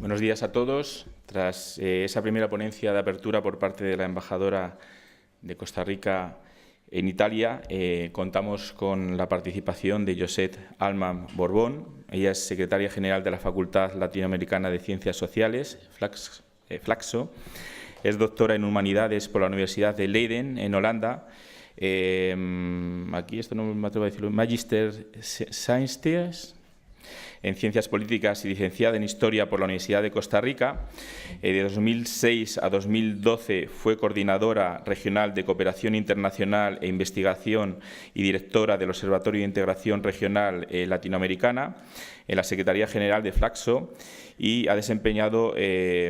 Buenos días a todos. Tras esa primera ponencia de apertura por parte de la embajadora de Costa Rica en Italia, contamos con la participación de Josette Alman Borbón. Ella es secretaria general de la Facultad Latinoamericana de Ciencias Sociales, Flaxo. Es doctora en Humanidades por la Universidad de Leiden, en Holanda. Aquí esto no me atrevo a decirlo. Magister Sciences en Ciencias Políticas y licenciada en Historia por la Universidad de Costa Rica. De 2006 a 2012 fue coordinadora regional de Cooperación Internacional e Investigación y directora del Observatorio de Integración Regional Latinoamericana en la Secretaría General de Flaxo y ha desempeñado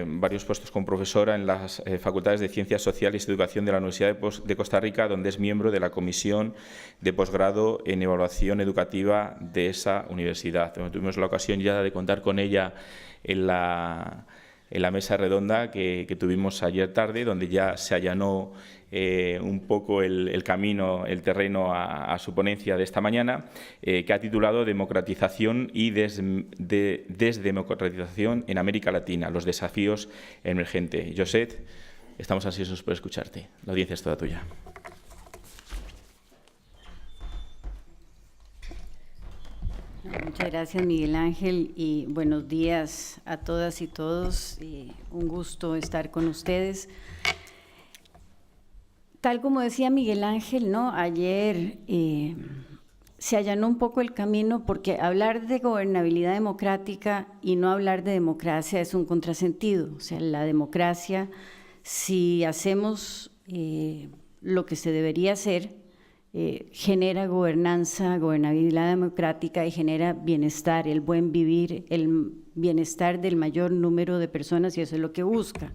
varios puestos como profesora en las Facultades de Ciencias Sociales y Educación de la Universidad de Costa Rica, donde es miembro de la Comisión de Posgrado en Evaluación Educativa de esa universidad. Tuvimos la ocasión ya de contar con ella en la mesa redonda que tuvimos ayer tarde, donde ya se allanó un poco el camino, el terreno a su ponencia de esta mañana, que ha titulado Democratización y Desdemocratización en América Latina, los desafíos emergentes. Josette, estamos ansiosos por escucharte. La audiencia es toda tuya. Muchas gracias, Miguel Ángel, y buenos días a todas y todos. Un gusto estar con ustedes. Tal como decía Miguel Ángel, ¿no? Ayer se allanó un poco el camino porque hablar de gobernabilidad democrática y no hablar de democracia es un contrasentido. O sea, la democracia, si hacemos lo que se debería hacer, genera gobernabilidad democrática y genera bienestar, el buen vivir, el bienestar del mayor número de personas, y eso es lo que busca.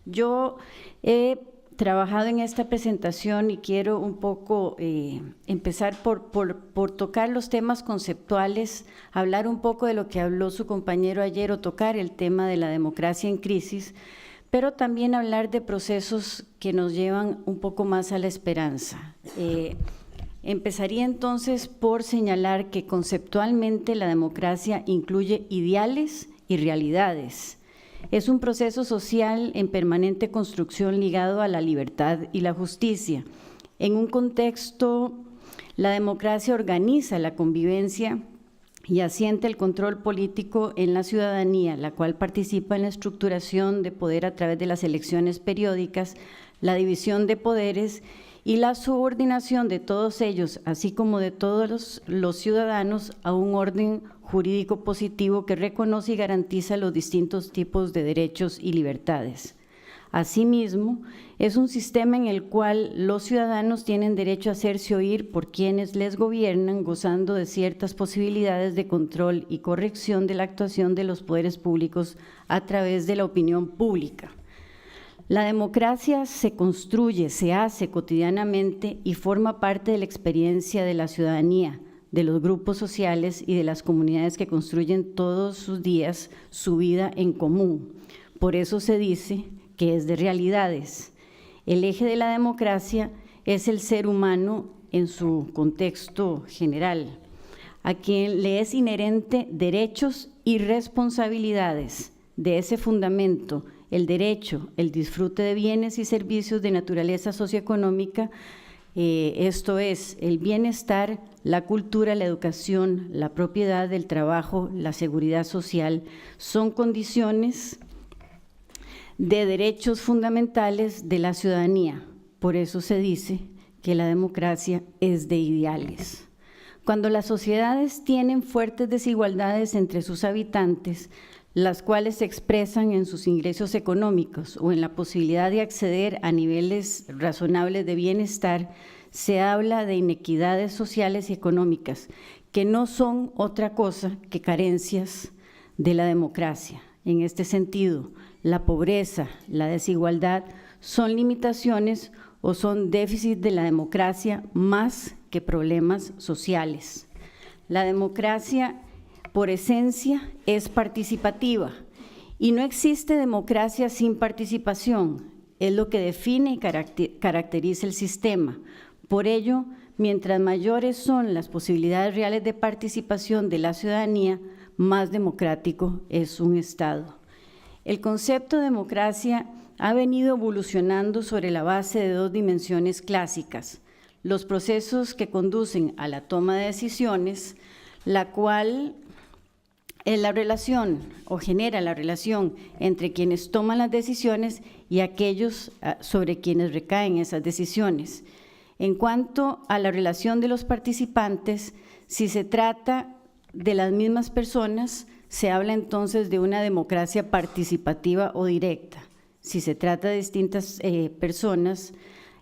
Yo he trabajado en esta presentación y quiero un poco empezar por tocar los temas conceptuales, hablar un poco de lo que habló su compañero ayer o tocar el tema de la democracia en crisis, pero también hablar de procesos que nos llevan un poco más a la esperanza. Empezaría entonces por señalar que conceptualmente la democracia incluye ideales y realidades. Es un proceso social en permanente construcción ligado a la libertad y la justicia. En un contexto, la democracia organiza la convivencia y asienta el control político en la ciudadanía, la cual participa en la estructuración de poder a través de las elecciones periódicas, la división de poderes y la subordinación de todos ellos, así como de todos los ciudadanos, a un orden jurídico positivo que reconoce y garantiza los distintos tipos de derechos y libertades. Asimismo, es un sistema en el cual los ciudadanos tienen derecho a hacerse oír por quienes les gobiernan, gozando de ciertas posibilidades de control y corrección de la actuación de los poderes públicos a través de la opinión pública. La democracia se construye, se hace cotidianamente y forma parte de la experiencia de la ciudadanía, de los grupos sociales y de las comunidades que construyen todos sus días su vida en común. Por eso se dice que es de realidades. El eje de la democracia es el ser humano en su contexto general, a quien le es inherente derechos y responsabilidades. De ese fundamento, el derecho, el disfrute de bienes y servicios de naturaleza socioeconómica, esto es, el bienestar, la cultura, la educación, la propiedad, el trabajo, la seguridad social, son condiciones de derechos fundamentales de la ciudadanía. Por eso se dice que la democracia es de ideales. Cuando las sociedades tienen fuertes desigualdades entre sus habitantes, las cuales se expresan en sus ingresos económicos o en la posibilidad de acceder a niveles razonables de bienestar, se habla de inequidades sociales y económicas, que no son otra cosa que carencias de la democracia. En este sentido, la pobreza, la desigualdad son limitaciones o son déficits de la democracia más que problemas sociales. La democracia, por esencia, es participativa y no existe democracia sin participación, es lo que define y caracteriza el sistema. Por ello, mientras mayores son las posibilidades reales de participación de la ciudadanía, más democrático es un Estado. El concepto de democracia ha venido evolucionando sobre la base de dos dimensiones clásicas: los procesos que conducen a la toma de decisiones, la cual es la relación o genera la relación entre quienes toman las decisiones y aquellos sobre quienes recaen esas decisiones. En cuanto a la relación de los participantes, si se trata de las mismas personas, se habla entonces de una democracia participativa o directa. Si se trata de distintas personas,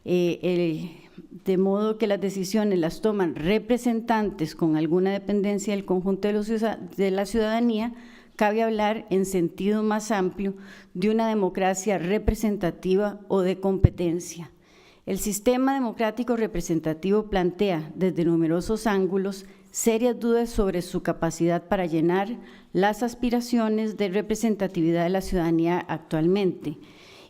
de modo que las decisiones las toman representantes con alguna dependencia del conjunto de la ciudadanía, cabe hablar en sentido más amplio de una democracia representativa o de competencia. El sistema democrático representativo plantea desde numerosos ángulos serias dudas sobre su capacidad para llenar las aspiraciones de representatividad de la ciudadanía actualmente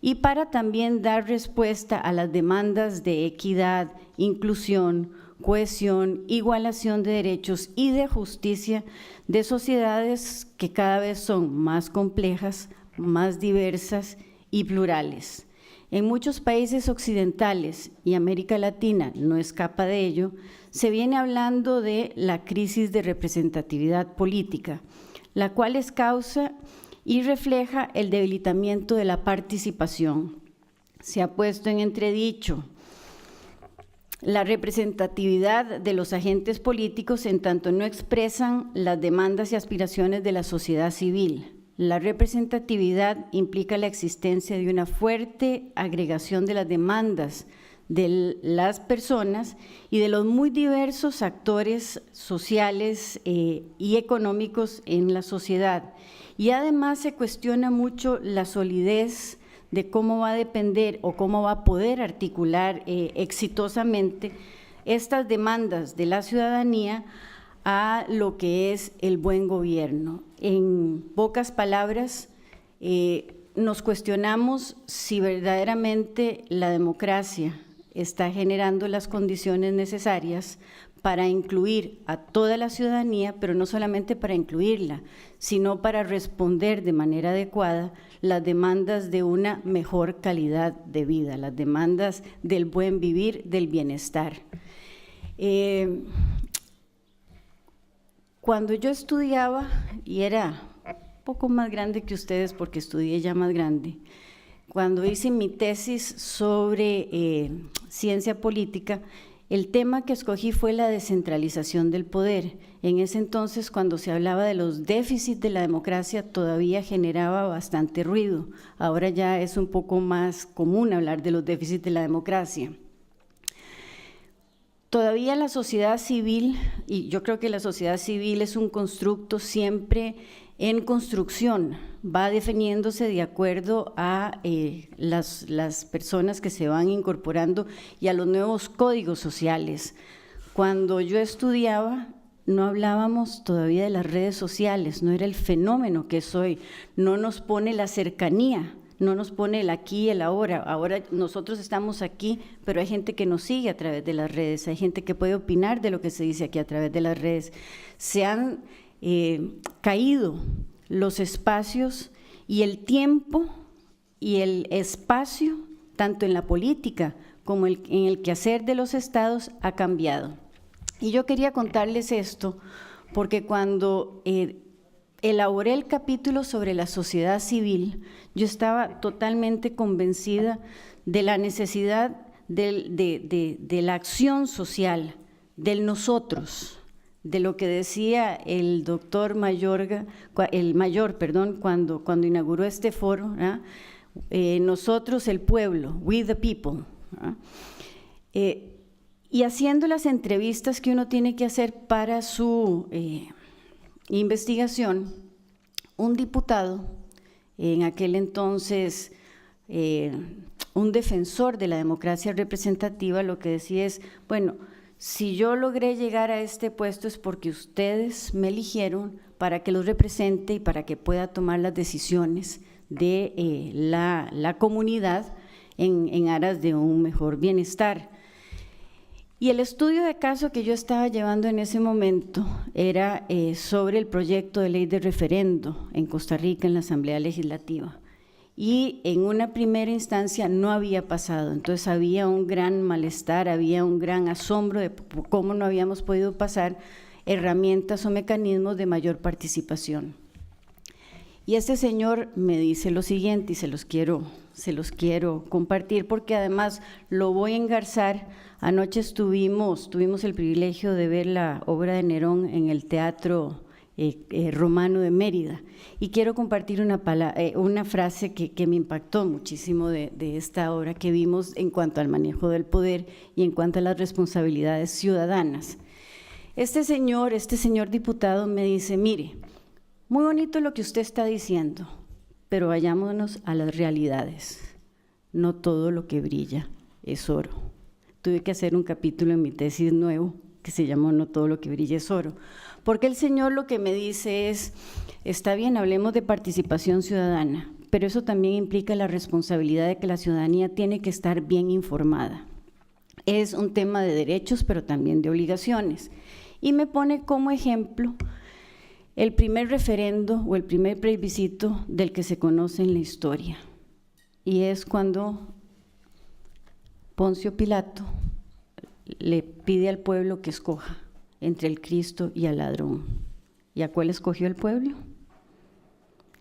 y para también dar respuesta a las demandas de equidad, inclusión, cohesión, igualación de derechos y de justicia de sociedades que cada vez son más complejas, más diversas y plurales. En muchos países occidentales, y América Latina no escapa de ello, se viene hablando de la crisis de representatividad política, la cual es causa y refleja el debilitamiento de la participación. Se ha puesto en entredicho la representatividad de los agentes políticos en tanto no expresan las demandas y aspiraciones de la sociedad civil. La representatividad implica la existencia de una fuerte agregación de las demandas de las personas y de los muy diversos actores sociales y económicos en la sociedad. Y además se cuestiona mucho la solidez de cómo va a depender o cómo va a poder articular exitosamente estas demandas de la ciudadanía a lo que es el buen gobierno. En pocas palabras, nos cuestionamos si verdaderamente la democracia está generando las condiciones necesarias para incluir a toda la ciudadanía, pero no solamente para incluirla, sino para responder de manera adecuada las demandas de una mejor calidad de vida, las demandas del buen vivir, del bienestar. Cuando yo estudiaba, y era un poco más grande que ustedes porque estudié ya más grande, cuando hice mi tesis sobre ciencia política, el tema que escogí fue la descentralización del poder. En ese entonces, cuando se hablaba de los déficits de la democracia, todavía generaba bastante ruido. Ahora ya es un poco más común hablar de los déficits de la democracia. Todavía la sociedad civil, y yo creo que la sociedad civil es un constructo siempre en construcción, va definiéndose de acuerdo a las personas que se van incorporando y a los nuevos códigos sociales. Cuando yo estudiaba, no hablábamos todavía de las redes sociales, no era el fenómeno que es hoy, no nos pone la cercanía, no nos pone el aquí y el ahora. Ahora nosotros estamos aquí, pero hay gente que nos sigue a través de las redes, hay gente que puede opinar de lo que se dice aquí a través de las redes. Se han caído los espacios y el tiempo y el espacio, tanto en la política como en el quehacer de los estados, ha cambiado. Y yo quería contarles esto porque cuando elaboré el capítulo sobre la sociedad civil, yo estaba totalmente convencida de la necesidad de la acción social, del nosotros, de lo que decía el doctor Mayor, cuando inauguró este foro, nosotros el pueblo, we the people. Y haciendo las entrevistas que uno tiene que hacer para su investigación, un diputado, en aquel entonces un defensor de la democracia representativa, lo que decía es, bueno, si yo logré llegar a este puesto es porque ustedes me eligieron para que los represente y para que pueda tomar las decisiones de la comunidad en aras de un mejor bienestar. Y el estudio de caso que yo estaba llevando en ese momento era sobre el proyecto de ley de referendo en Costa Rica en la Asamblea Legislativa. Y en una primera instancia no había pasado, entonces había un gran malestar, había un gran asombro de cómo no habíamos podido pasar herramientas o mecanismos de mayor participación. Y este señor me dice lo siguiente, y se los quiero compartir, porque además lo voy a engarzar. Anoche tuvimos el privilegio de ver la obra de Nerón en el Teatro Romano de Mérida, y quiero compartir una frase que me impactó muchísimo de esta obra que vimos en cuanto al manejo del poder y en cuanto a las responsabilidades ciudadanas. Este señor diputado me dice: mire, muy bonito lo que usted está diciendo, pero vayámonos a las realidades. No todo lo que brilla es oro. Tuve que hacer un capítulo en mi tesis nuevo que se llamó No todo lo que brilla es oro, porque el señor lo que me dice es: está bien, hablemos de participación ciudadana, pero eso también implica la responsabilidad de que la ciudadanía tiene que estar bien informada. Es un tema de derechos, pero también de obligaciones. Y me pone como ejemplo el primer referendo o el primer plebiscito del que se conoce en la historia, y es cuando Poncio Pilato le pide al pueblo que escoja entre el Cristo y al ladrón. ¿Y a cuál escogió el pueblo?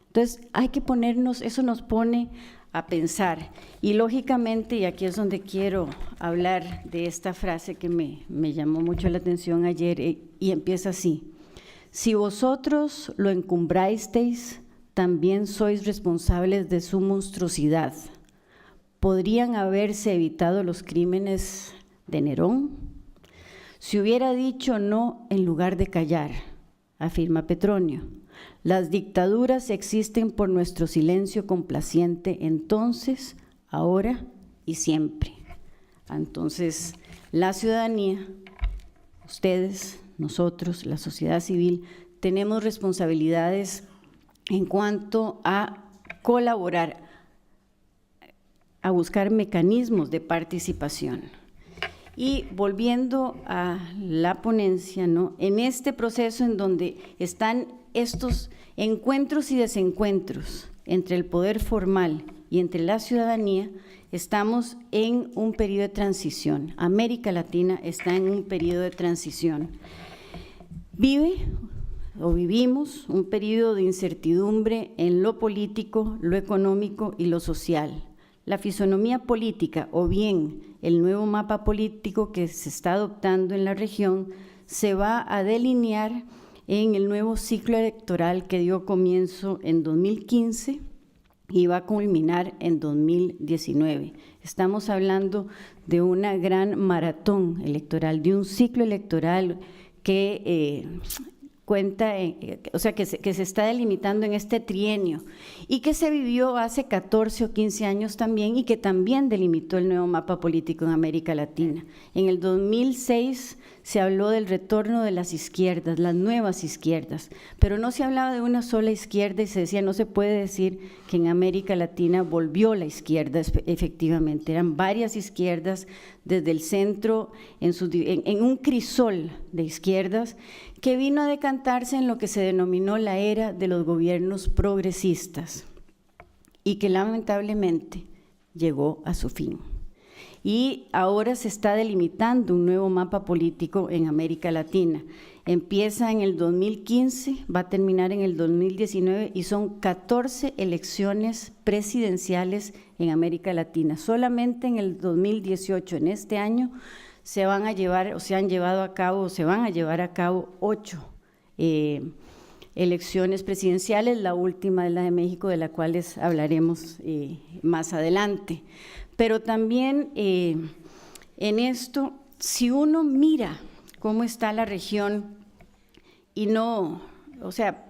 Entonces hay que ponernos, eso nos pone a pensar, y lógicamente, y aquí es donde quiero hablar de esta frase que me llamó mucho la atención ayer, y empieza así: si vosotros lo encumbrasteis, también sois responsables de su monstruosidad. ¿Podrían haberse evitado los crímenes de Nerón? Si hubiera dicho no en lugar de callar, afirma Petronio, las dictaduras existen por nuestro silencio complaciente entonces, ahora y siempre. Entonces, la ciudadanía, ustedes, nosotros, la sociedad civil, tenemos responsabilidades en cuanto a colaborar, a buscar mecanismos de participación. Y volviendo a la ponencia, ¿no?, en este proceso en donde están estos encuentros y desencuentros entre el poder formal y entre la ciudadanía, estamos en un periodo de transición. América Latina está en un periodo de transición. Vivimos un periodo de incertidumbre en lo político, lo económico y lo social. La fisonomía política, o bien el nuevo mapa político que se está adoptando en la región, se va a delinear en el nuevo ciclo electoral que dio comienzo en 2015 y va a culminar en 2019. Estamos hablando de una gran maratón electoral, de un ciclo electoral que cuenta, que se está delimitando en este trienio y que se vivió hace 14 o 15 años también, y que también delimitó el nuevo mapa político en América Latina. En el 2006 se habló del retorno de las izquierdas, las nuevas izquierdas, pero no se hablaba de una sola izquierda y se decía: no se puede decir que en América Latina volvió la izquierda. Efectivamente, eran varias izquierdas desde el centro, en un crisol de izquierdas que vino a decantarse en lo que se denominó la era de los gobiernos progresistas y que lamentablemente llegó a su fin. Y ahora se está delimitando un nuevo mapa político en América Latina. Empieza en el 2015, va a terminar en el 2019 y son 14 elecciones presidenciales en América Latina. Solamente en el 2018, en este año, se van a llevar a cabo 8 elecciones presidenciales, la última es la de México, de la cual hablaremos más adelante. Pero también en esto, si uno mira cómo está la región y no,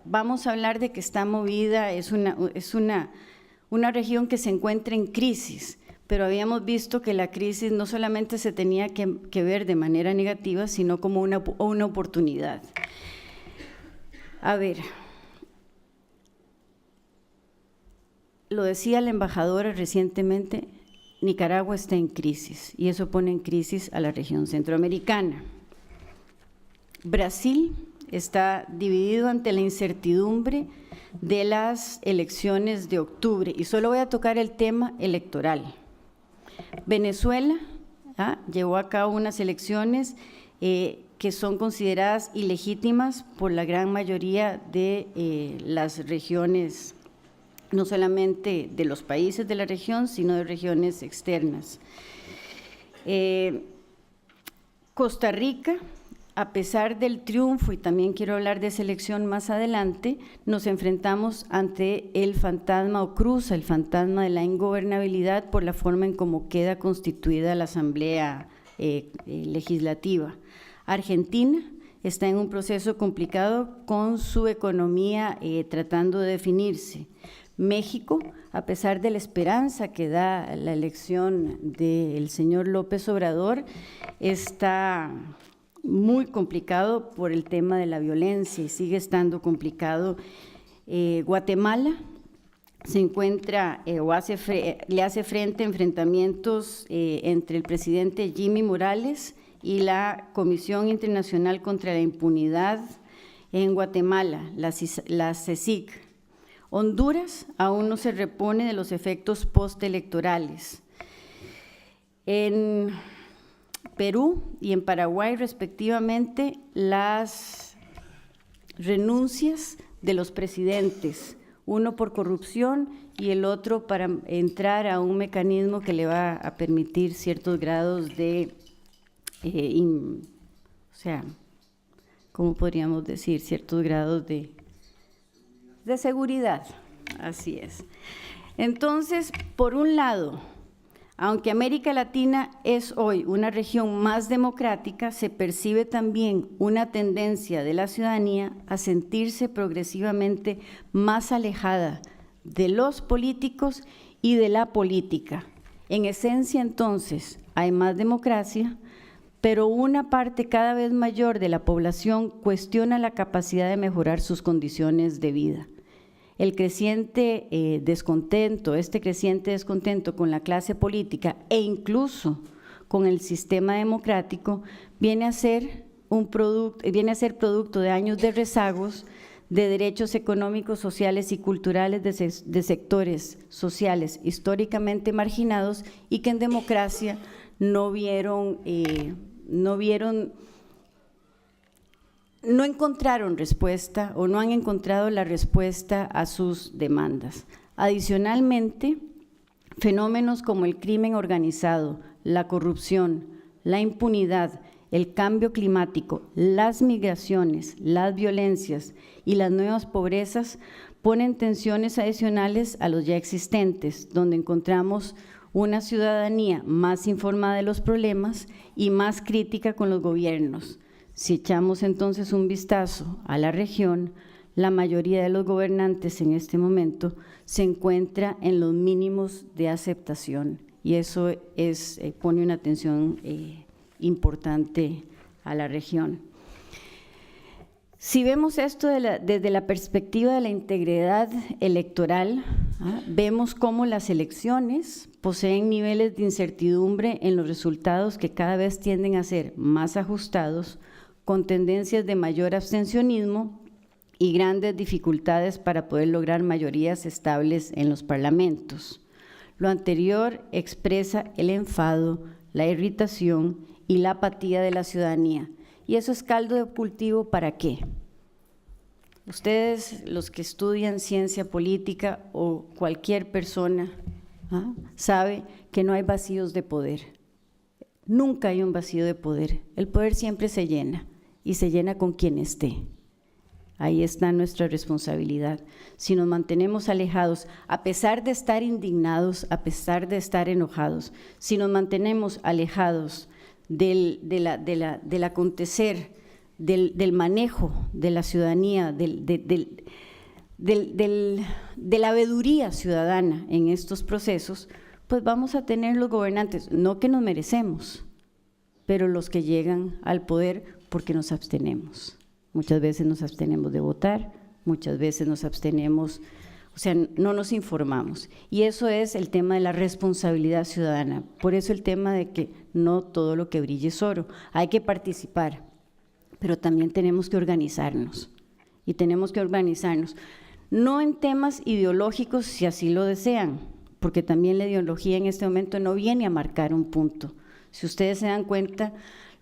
vamos a hablar de que está movida, es una región que se encuentra en crisis, pero habíamos visto que la crisis no solamente se tenía que ver de manera negativa, sino como una oportunidad. A ver, lo decía la embajadora recientemente, Nicaragua está en crisis y eso pone en crisis a la región centroamericana. Brasil está dividido ante la incertidumbre de las elecciones de octubre y solo voy a tocar el tema electoral. Venezuela llevó a cabo unas elecciones que son consideradas ilegítimas por la gran mayoría de las regiones, no solamente de los países de la región, sino de regiones externas. Costa Rica, a pesar del triunfo, y también quiero hablar de esa elección más adelante, nos enfrentamos ante el fantasma o cruza el fantasma de la ingobernabilidad por la forma en cómo queda constituida la Asamblea Legislativa. Argentina está en un proceso complicado con su economía tratando de definirse. México, a pesar de la esperanza que da la elección del señor López Obrador, está muy complicado por el tema de la violencia y sigue estando complicado. Guatemala se encuentra le hace frente a enfrentamientos entre el presidente Jimmy Morales y la Comisión Internacional contra la Impunidad en Guatemala, la CICIG. Honduras aún no se repone de los efectos postelectorales. En Perú y en Paraguay, respectivamente, las renuncias de los presidentes, uno por corrupción y el otro para entrar a un mecanismo que le va a permitir ciertos grados de, ¿cómo podríamos decir? Ciertos grados de seguridad, así es. Entonces, por un lado, aunque América Latina es hoy una región más democrática, se percibe también una tendencia de la ciudadanía a sentirse progresivamente más alejada de los políticos y de la política. En esencia, entonces, hay más democracia, pero una parte cada vez mayor de la población cuestiona la capacidad de mejorar sus condiciones de vida. El creciente descontento con la clase política e incluso con el sistema democrático viene a ser producto de años de rezagos de derechos económicos, sociales y culturales de sectores sociales históricamente marginados y que en democracia no encontraron respuesta o no han encontrado la respuesta a sus demandas. Adicionalmente, fenómenos como el crimen organizado, la corrupción, la impunidad, el cambio climático, las migraciones, las violencias y las nuevas pobrezas ponen tensiones adicionales a los ya existentes, donde encontramos una ciudadanía más informada de los problemas y más crítica con los gobiernos. Si echamos entonces un vistazo a la región, la mayoría de los gobernantes en este momento se encuentra en los mínimos de aceptación y eso pone una tensión importante a la región. Si vemos esto desde la perspectiva de la integridad electoral, vemos cómo las elecciones poseen niveles de incertidumbre en los resultados que cada vez tienden a ser más ajustados, con tendencias de mayor abstencionismo y grandes dificultades para poder lograr mayorías estables en los parlamentos. Lo anterior expresa el enfado, la irritación y la apatía de la ciudadanía. ¿Y eso es caldo de cultivo para qué? Ustedes, los que estudian ciencia política o cualquier persona, sabe que no hay vacíos de poder. Nunca hay un vacío de poder. El poder siempre se llena. Y se llena con quien esté. Ahí está nuestra responsabilidad. Si nos mantenemos alejados, a pesar de estar indignados, a pesar de estar enojados, si nos mantenemos alejados del acontecer, del manejo de la ciudadanía, de la veeduría ciudadana en estos procesos, pues vamos a tener los gobernantes, no que nos merecemos, pero los que llegan al poder porque nos abstenemos. Muchas veces nos abstenemos de votar, muchas veces nos abstenemos O sea, no nos informamos. Y eso es el tema de la responsabilidad ciudadana. Por eso el tema de que no todo lo que brille es oro. Hay que participar, pero también tenemos que organizarnos. Y tenemos que organizarnos, no en temas ideológicos si así lo desean, porque también la ideología en este momento no viene a marcar un punto. Si ustedes se dan cuenta,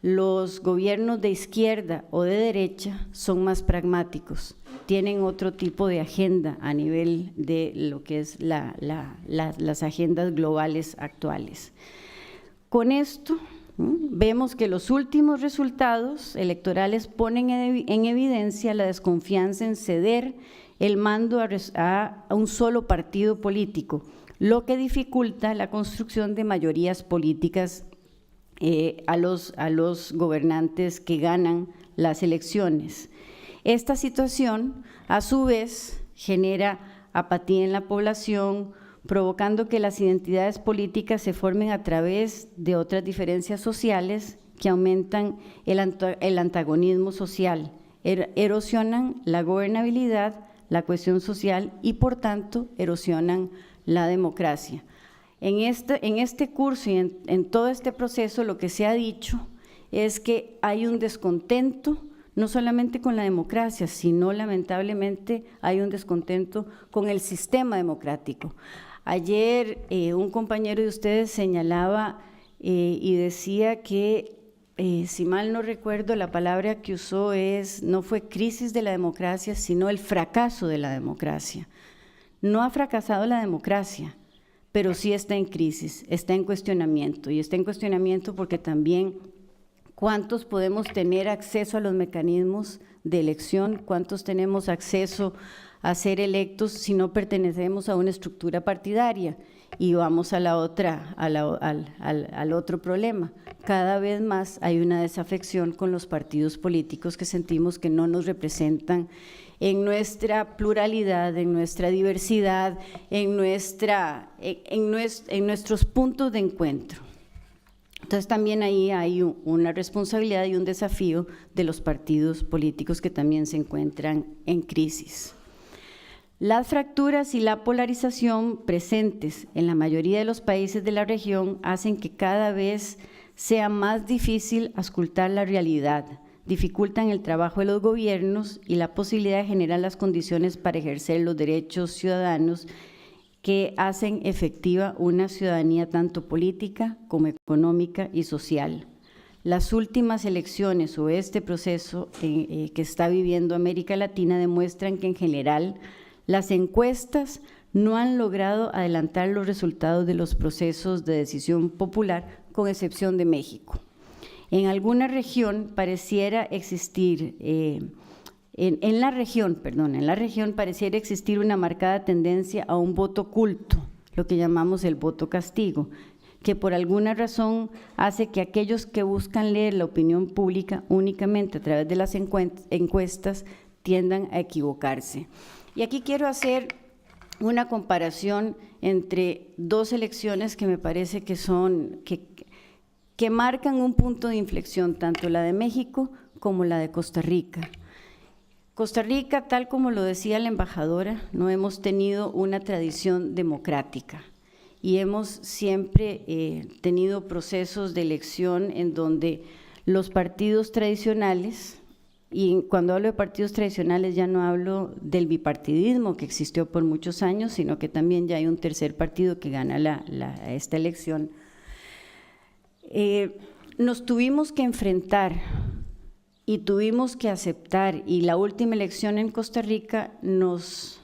los gobiernos de izquierda o de derecha son más pragmáticos, tienen otro tipo de agenda a nivel de lo que es las agendas globales actuales. Con esto vemos que los últimos resultados electorales ponen en evidencia la desconfianza en ceder el mando a un solo partido político, lo que dificulta la construcción de mayorías políticas a los gobernantes que ganan las elecciones. Esta situación, a su vez, genera apatía en la población, provocando que las identidades políticas se formen a través de otras diferencias sociales que aumentan el antagonismo social, erosionan la gobernabilidad, la cohesión social y, por tanto, erosionan la democracia. En este curso y en todo este proceso, lo que se ha dicho es que hay un descontento, no solamente con la democracia, sino lamentablemente hay un descontento con el sistema democrático. Ayer un compañero de ustedes señalaba y decía que, si mal no recuerdo, la palabra que usó no fue crisis de la democracia, sino el fracaso de la democracia. No ha fracasado la democracia, pero sí está en crisis, está en cuestionamiento, y está en cuestionamiento porque también cuántos podemos tener acceso a los mecanismos de elección, cuántos tenemos acceso a ser electos si no pertenecemos a una estructura partidaria. Y vamos a al otro problema. Cada vez más hay una desafección con los partidos políticos que sentimos que no nos representan en nuestra pluralidad, en nuestra diversidad, en nuestros puntos de encuentro. Entonces también ahí hay una responsabilidad y un desafío de los partidos políticos que también se encuentran en crisis. Las fracturas y la polarización presentes en la mayoría de los países de la región hacen que cada vez sea más difícil auscultar la realidad, dificultan el trabajo de los gobiernos y la posibilidad de generar las condiciones para ejercer los derechos ciudadanos que hacen efectiva una ciudadanía tanto política como económica y social. Las últimas elecciones o este proceso que está viviendo América Latina demuestran que en general las encuestas no han logrado adelantar los resultados de los procesos de decisión popular, con excepción de México. En alguna región pareciera existir, en la región pareciera existir una marcada tendencia a un voto oculto, lo que llamamos el voto castigo, que por alguna razón hace que aquellos que buscan leer la opinión pública únicamente a través de las encuestas tiendan a equivocarse. Y aquí quiero hacer una comparación entre dos elecciones que me parece que marcan un punto de inflexión, tanto la de México como la de Costa Rica. Costa Rica, tal como lo decía la embajadora, no hemos tenido una tradición democrática y hemos siempre tenido procesos de elección en donde los partidos tradicionales, y cuando hablo de partidos tradicionales ya no hablo del bipartidismo que existió por muchos años, sino que también ya hay un tercer partido que gana esta elección. Nos tuvimos que enfrentar y tuvimos que aceptar, y la última elección en Costa Rica nos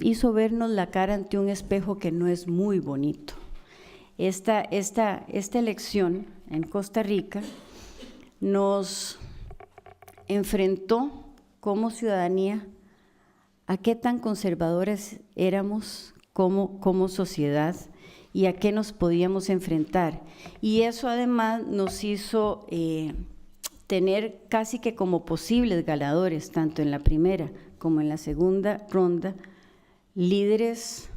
hizo vernos la cara ante un espejo que no es muy bonito. Esta elección en Costa Rica nos enfrentó como ciudadanía a qué tan conservadores éramos como sociedad y a qué nos podíamos enfrentar. Y eso además nos hizo tener casi que como posibles ganadores, tanto en la primera como en la segunda ronda, líderes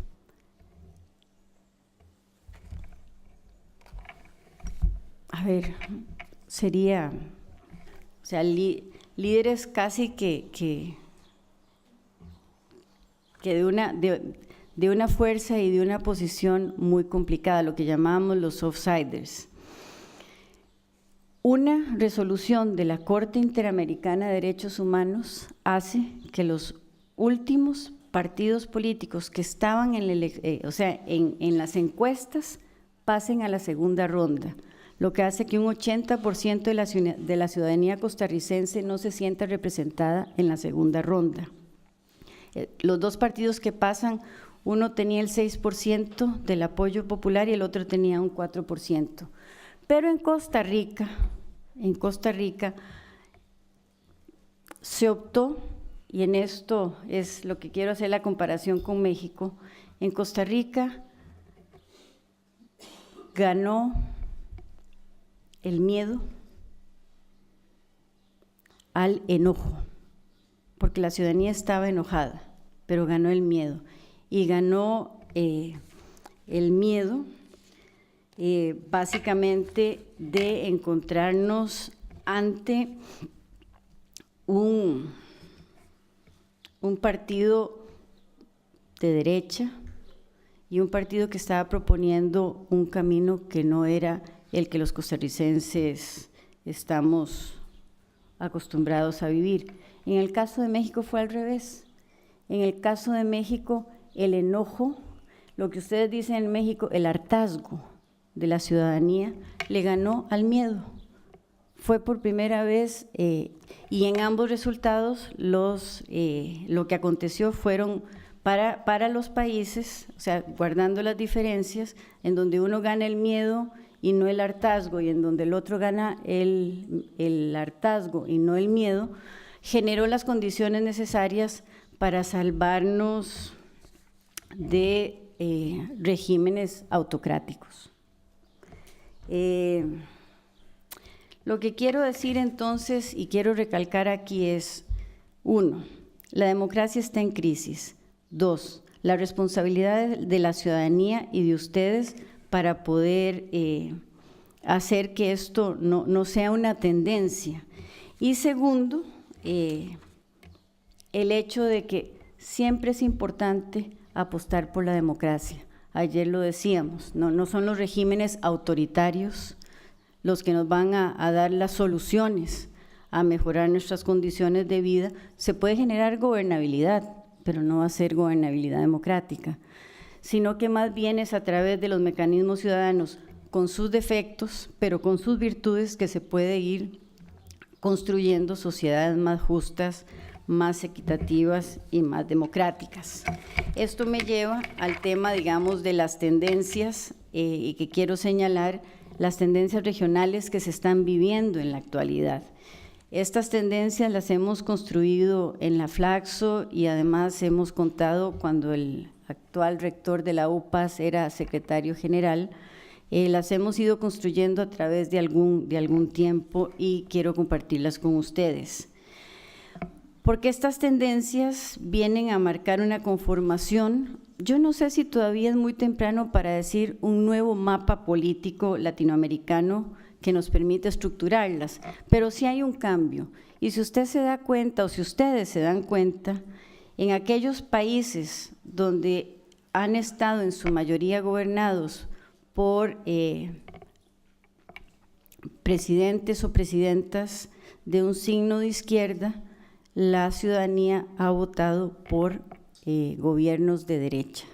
líderes casi que que de una fuerza y de una posición muy complicada, lo que llamamos los offsiders. Una resolución de la Corte Interamericana de Derechos Humanos hace que los últimos partidos políticos que estaban en las encuestas pasen a la segunda ronda, lo que hace que un 80% de la ciudadanía costarricense no se sienta representada en la segunda ronda. Los dos partidos que pasan, uno tenía el 6% del apoyo popular y el otro tenía un 4%. Pero en Costa Rica se optó, y en esto es lo que quiero hacer la comparación con México, en Costa Rica ganó el miedo al enojo, porque la ciudadanía estaba enojada, pero ganó el miedo, y ganó el miedo básicamente de encontrarnos ante un partido de derecha y un partido que estaba proponiendo un camino que no era el que los costarricenses estamos acostumbrados a vivir. En el caso de México fue al revés. En el caso de México, el enojo, lo que ustedes dicen en México, el hartazgo de la ciudadanía, le ganó al miedo. Fue por primera vez, y en ambos resultados lo que aconteció fueron para los países, o sea, guardando las diferencias, en donde uno gana el miedo y no el hartazgo, y en donde el otro gana el hartazgo y no el miedo, generó las condiciones necesarias para salvarnos de regímenes autocráticos. Lo que quiero decir entonces, y quiero recalcar aquí es, 1, la democracia está en crisis. 2, la responsabilidad de la ciudadanía y de ustedes para poder hacer que esto no sea una tendencia. Y segundo, el hecho de que siempre es importante apostar por la democracia. Ayer lo decíamos, no son los regímenes autoritarios los que nos van a dar las soluciones a mejorar nuestras condiciones de vida. Se puede generar gobernabilidad, pero no va a ser gobernabilidad democrática, sino que más bien es a través de los mecanismos ciudadanos, con sus defectos, pero con sus virtudes, que se puede ir construyendo sociedades más justas, más equitativas y más democráticas. Esto me lleva al tema, digamos, de las tendencias y que quiero señalar, las tendencias regionales que se están viviendo en la actualidad. Estas tendencias las hemos construido en la Flaxo y además hemos contado cuando el actual rector de la UPAS era secretario general, las hemos ido construyendo a través de algún tiempo y quiero compartirlas con ustedes. Porque estas tendencias vienen a marcar una conformación. Yo no sé si todavía es muy temprano para decir un nuevo mapa político latinoamericano que nos permite estructurarlas, pero sí hay un cambio. Y si usted se da cuenta, o si ustedes se dan cuenta, en aquellos países donde han estado en su mayoría gobernados por presidentes o presidentas de un signo de izquierda, la ciudadanía ha votado por gobiernos de derecha.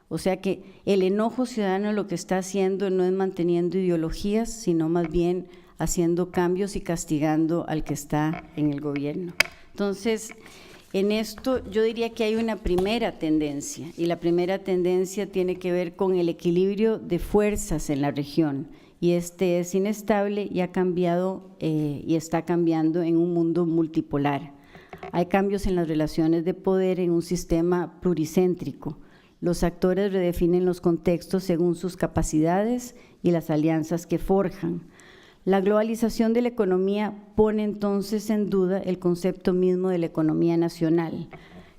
O sea que el enojo ciudadano lo que está haciendo no es manteniendo ideologías, sino más bien haciendo cambios y castigando al que está en el gobierno. Entonces, en esto yo diría que hay una primera tendencia, y la primera tendencia tiene que ver con el equilibrio de fuerzas en la región, y este es inestable y ha cambiado y está cambiando en un mundo multipolar. Hay cambios en las relaciones de poder en un sistema pluricéntrico. Los actores redefinen los contextos según sus capacidades y las alianzas que forjan. La globalización de la economía pone entonces en duda el concepto mismo de la economía nacional.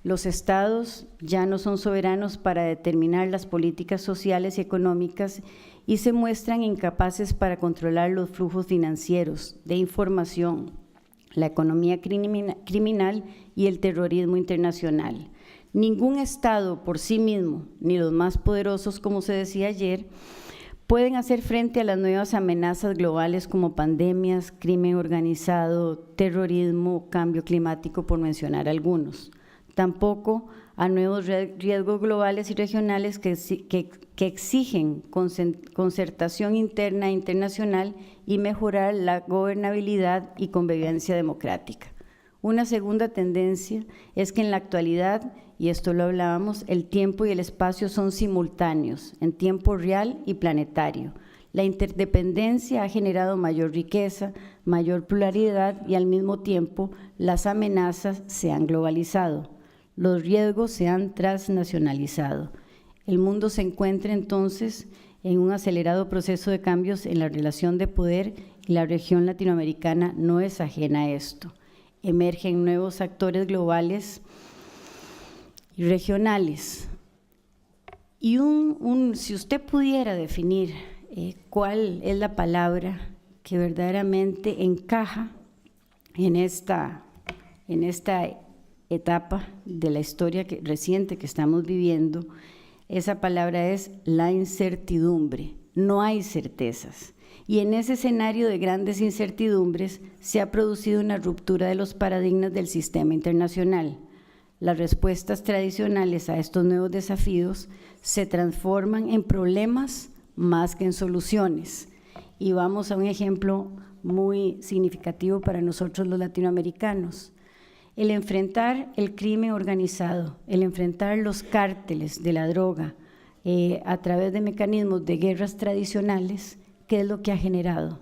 Los estados ya no son soberanos para determinar las políticas sociales y económicas y se muestran incapaces para controlar los flujos financieros, de información, la economía criminal y el terrorismo internacional. Ningún Estado por sí mismo, ni los más poderosos, como se decía ayer, pueden hacer frente a las nuevas amenazas globales como pandemias, crimen organizado, terrorismo, cambio climático, por mencionar algunos. Tampoco a nuevos riesgos globales y regionales que exigen concertación interna e internacional y mejorar la gobernabilidad y convivencia democrática. Una segunda tendencia es que en la actualidad, y esto lo hablábamos, el tiempo y el espacio son simultáneos, en tiempo real y planetario. La interdependencia ha generado mayor riqueza, mayor pluralidad y al mismo tiempo las amenazas se han globalizado. Los riesgos se han transnacionalizado. El mundo se encuentra entonces en un acelerado proceso de cambios en la relación de poder y la región latinoamericana no es ajena a esto. Emergen nuevos actores globales y regionales. Y si usted pudiera definir cuál es la palabra que verdaderamente encaja en esta etapa de la historia reciente que estamos viviendo, esa palabra es la incertidumbre. No hay certezas. Y en ese escenario de grandes incertidumbres se ha producido una ruptura de los paradigmas del sistema internacional. Las respuestas tradicionales a estos nuevos desafíos se transforman en problemas más que en soluciones. Y vamos a un ejemplo muy significativo para nosotros los latinoamericanos. El enfrentar el crimen organizado, el enfrentar los cárteles de la droga a través de mecanismos de guerras tradicionales, ¿qué es lo que ha generado?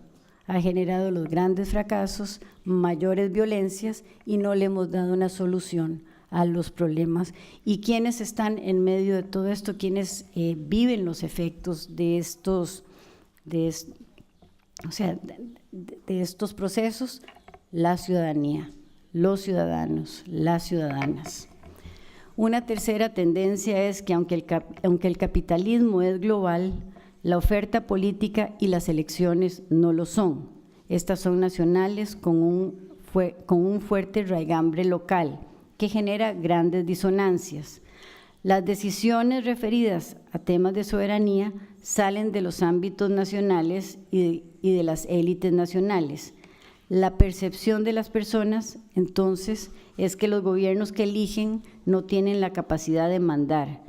Ha generado los grandes fracasos, mayores violencias y no le hemos dado una solución a los problemas. ¿Y quiénes están en medio de todo esto? ¿Quiénes viven los efectos de estos procesos? La ciudadanía, los ciudadanos, las ciudadanas. Una tercera tendencia es que aunque el capitalismo es global, la oferta política y las elecciones no lo son. Estas son nacionales con un fuerte raigambre local que genera grandes disonancias. Las decisiones referidas a temas de soberanía salen de los ámbitos nacionales y de las élites nacionales. La percepción de las personas, entonces, es que los gobiernos que eligen no tienen la capacidad de mandar,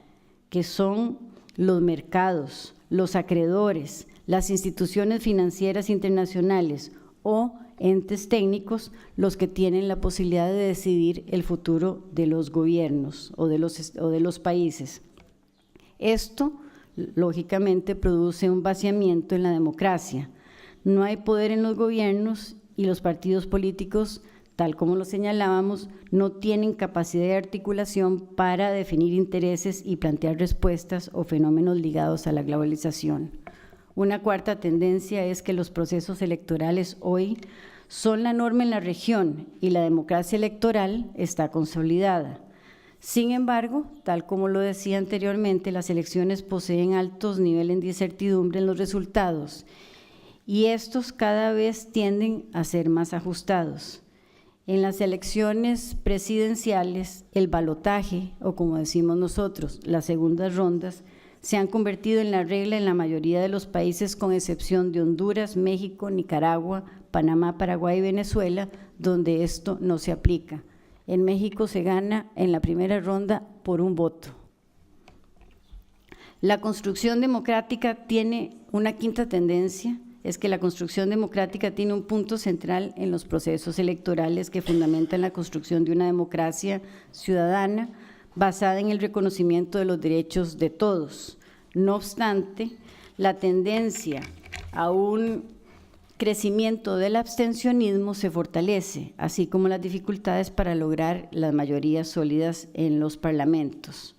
que son los mercados, los acreedores, las instituciones financieras internacionales o entes técnicos los que tienen la posibilidad de decidir el futuro de los gobiernos o de los países. Esto, lógicamente, produce un vaciamiento en la democracia. No hay poder en los gobiernos y los partidos políticos, tal como lo señalábamos, no tienen capacidad de articulación para definir intereses y plantear respuestas o fenómenos ligados a la globalización. Una cuarta tendencia es que los procesos electorales hoy son la norma en la región y la democracia electoral está consolidada. Sin embargo, tal como lo decía anteriormente, las elecciones poseen altos niveles de incertidumbre en los resultados y estos cada vez tienden a ser más ajustados. En las elecciones presidenciales, el balotaje, o como decimos nosotros, las segundas rondas, se han convertido en la regla en la mayoría de los países, con excepción de Honduras, México, Nicaragua, Panamá, Paraguay y Venezuela, donde esto no se aplica. En México se gana en la primera ronda por un voto. La construcción democrática tiene una quinta tendencia, es que la construcción democrática tiene un punto central en los procesos electorales que fundamentan la construcción de una democracia ciudadana basada en el reconocimiento de los derechos de todos. No obstante, la tendencia a un crecimiento del abstencionismo se fortalece, así como las dificultades para lograr las mayorías sólidas en los parlamentos.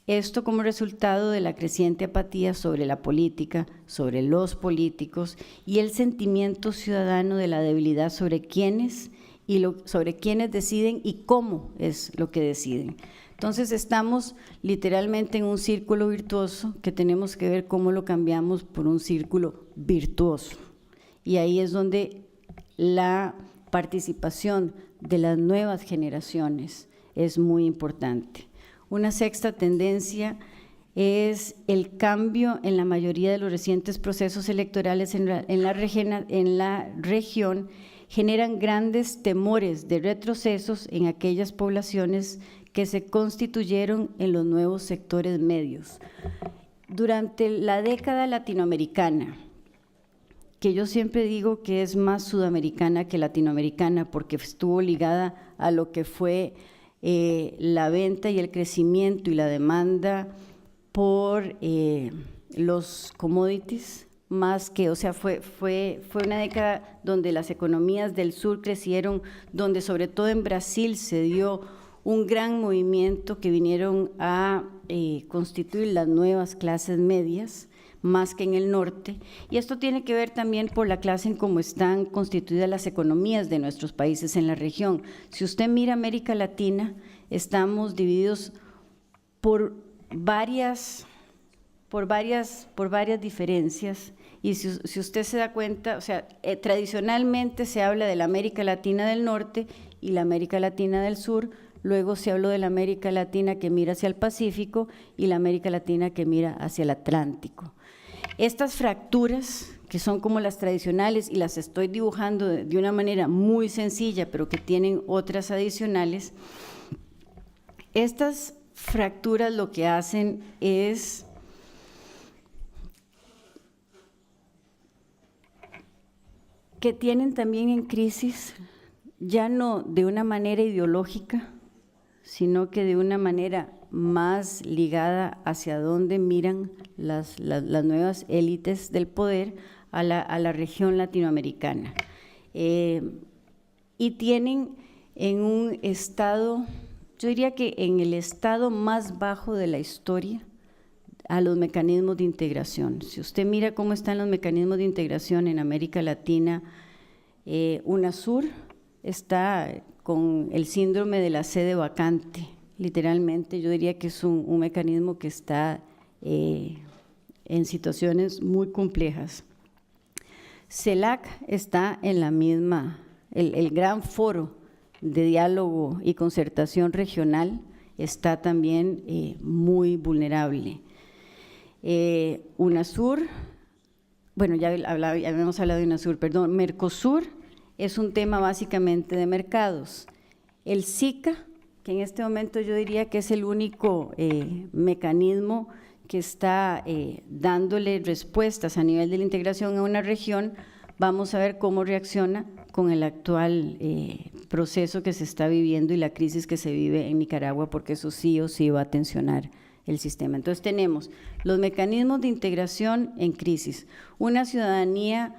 Esto como resultado de la creciente apatía sobre la política, sobre los políticos y el sentimiento ciudadano de la debilidad sobre quiénes deciden y cómo es lo que deciden. Entonces estamos literalmente en un círculo virtuoso que tenemos que ver cómo lo cambiamos por un círculo virtuoso. Y ahí es donde la participación de las nuevas generaciones es muy importante. Una sexta tendencia es el cambio en la mayoría de los recientes procesos electorales en la región generan grandes temores de retrocesos en aquellas poblaciones que se constituyeron en los nuevos sectores medios. Durante la década latinoamericana, que yo siempre digo que es más sudamericana que latinoamericana porque estuvo ligada a lo que fue la venta y el crecimiento y la demanda por los commodities, más que, o sea, fue una década donde las economías del sur crecieron, donde sobre todo en Brasil se dio un gran movimiento que vinieron a constituir las nuevas clases medias, más que en el norte, y esto tiene que ver también por la clase en cómo están constituidas las economías de nuestros países en la región. Si usted mira América Latina, estamos divididos por varias diferencias, y si usted se da cuenta, o sea, tradicionalmente se habla de la América Latina del norte y la América Latina del sur, luego se habló de la América Latina que mira hacia el Pacífico y la América Latina que mira hacia el Atlántico. Estas fracturas, que son como las tradicionales y las estoy dibujando de una manera muy sencilla, pero que tienen otras adicionales, estas fracturas lo que hacen es que tienen también en crisis, ya no de una manera ideológica, sino que de una manera más ligada hacia dónde miran las nuevas élites del poder a la región latinoamericana. Y tienen en un estado, yo diría que en el estado más bajo de la historia, a los mecanismos de integración. Si usted mira cómo están los mecanismos de integración en América Latina, UNASUR está con el síndrome de la sede vacante, literalmente. Yo diría que es un mecanismo que está en situaciones muy complejas. CELAC está en la misma, el gran foro de diálogo y concertación regional está también muy vulnerable. UNASUR, bueno, ya habíamos hablado de UNASUR, perdón, Mercosur es un tema básicamente de mercados. El SICA, que en este momento yo diría que es el único mecanismo que está dándole respuestas a nivel de la integración a una región, vamos a ver cómo reacciona con el actual proceso que se está viviendo y la crisis que se vive en Nicaragua, porque eso sí o sí va a tensionar el sistema. Entonces tenemos los mecanismos de integración en crisis, una ciudadanía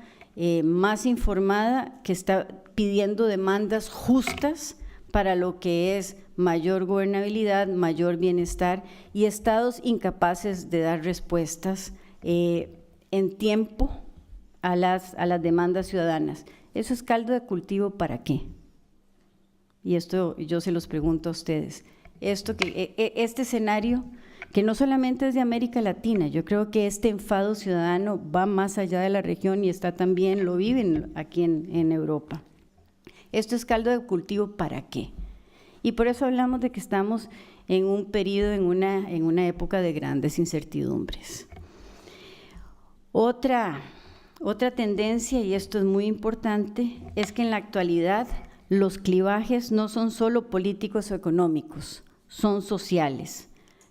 más informada que está pidiendo demandas justas para lo que es mayor gobernabilidad, mayor bienestar, y estados incapaces de dar respuestas en tiempo a las demandas ciudadanas. ¿Eso es caldo de cultivo para qué? Y esto yo se los pregunto a ustedes. Este escenario, que no solamente es de América Latina, yo creo que este enfado ciudadano va más allá de la región y está también, lo viven aquí en Europa. Esto es caldo de cultivo ¿para qué? Y por eso hablamos de que estamos en un periodo, en una época de grandes incertidumbres. Otra tendencia, y esto es muy importante, es que en la actualidad los clivajes no son solo políticos o económicos, son sociales.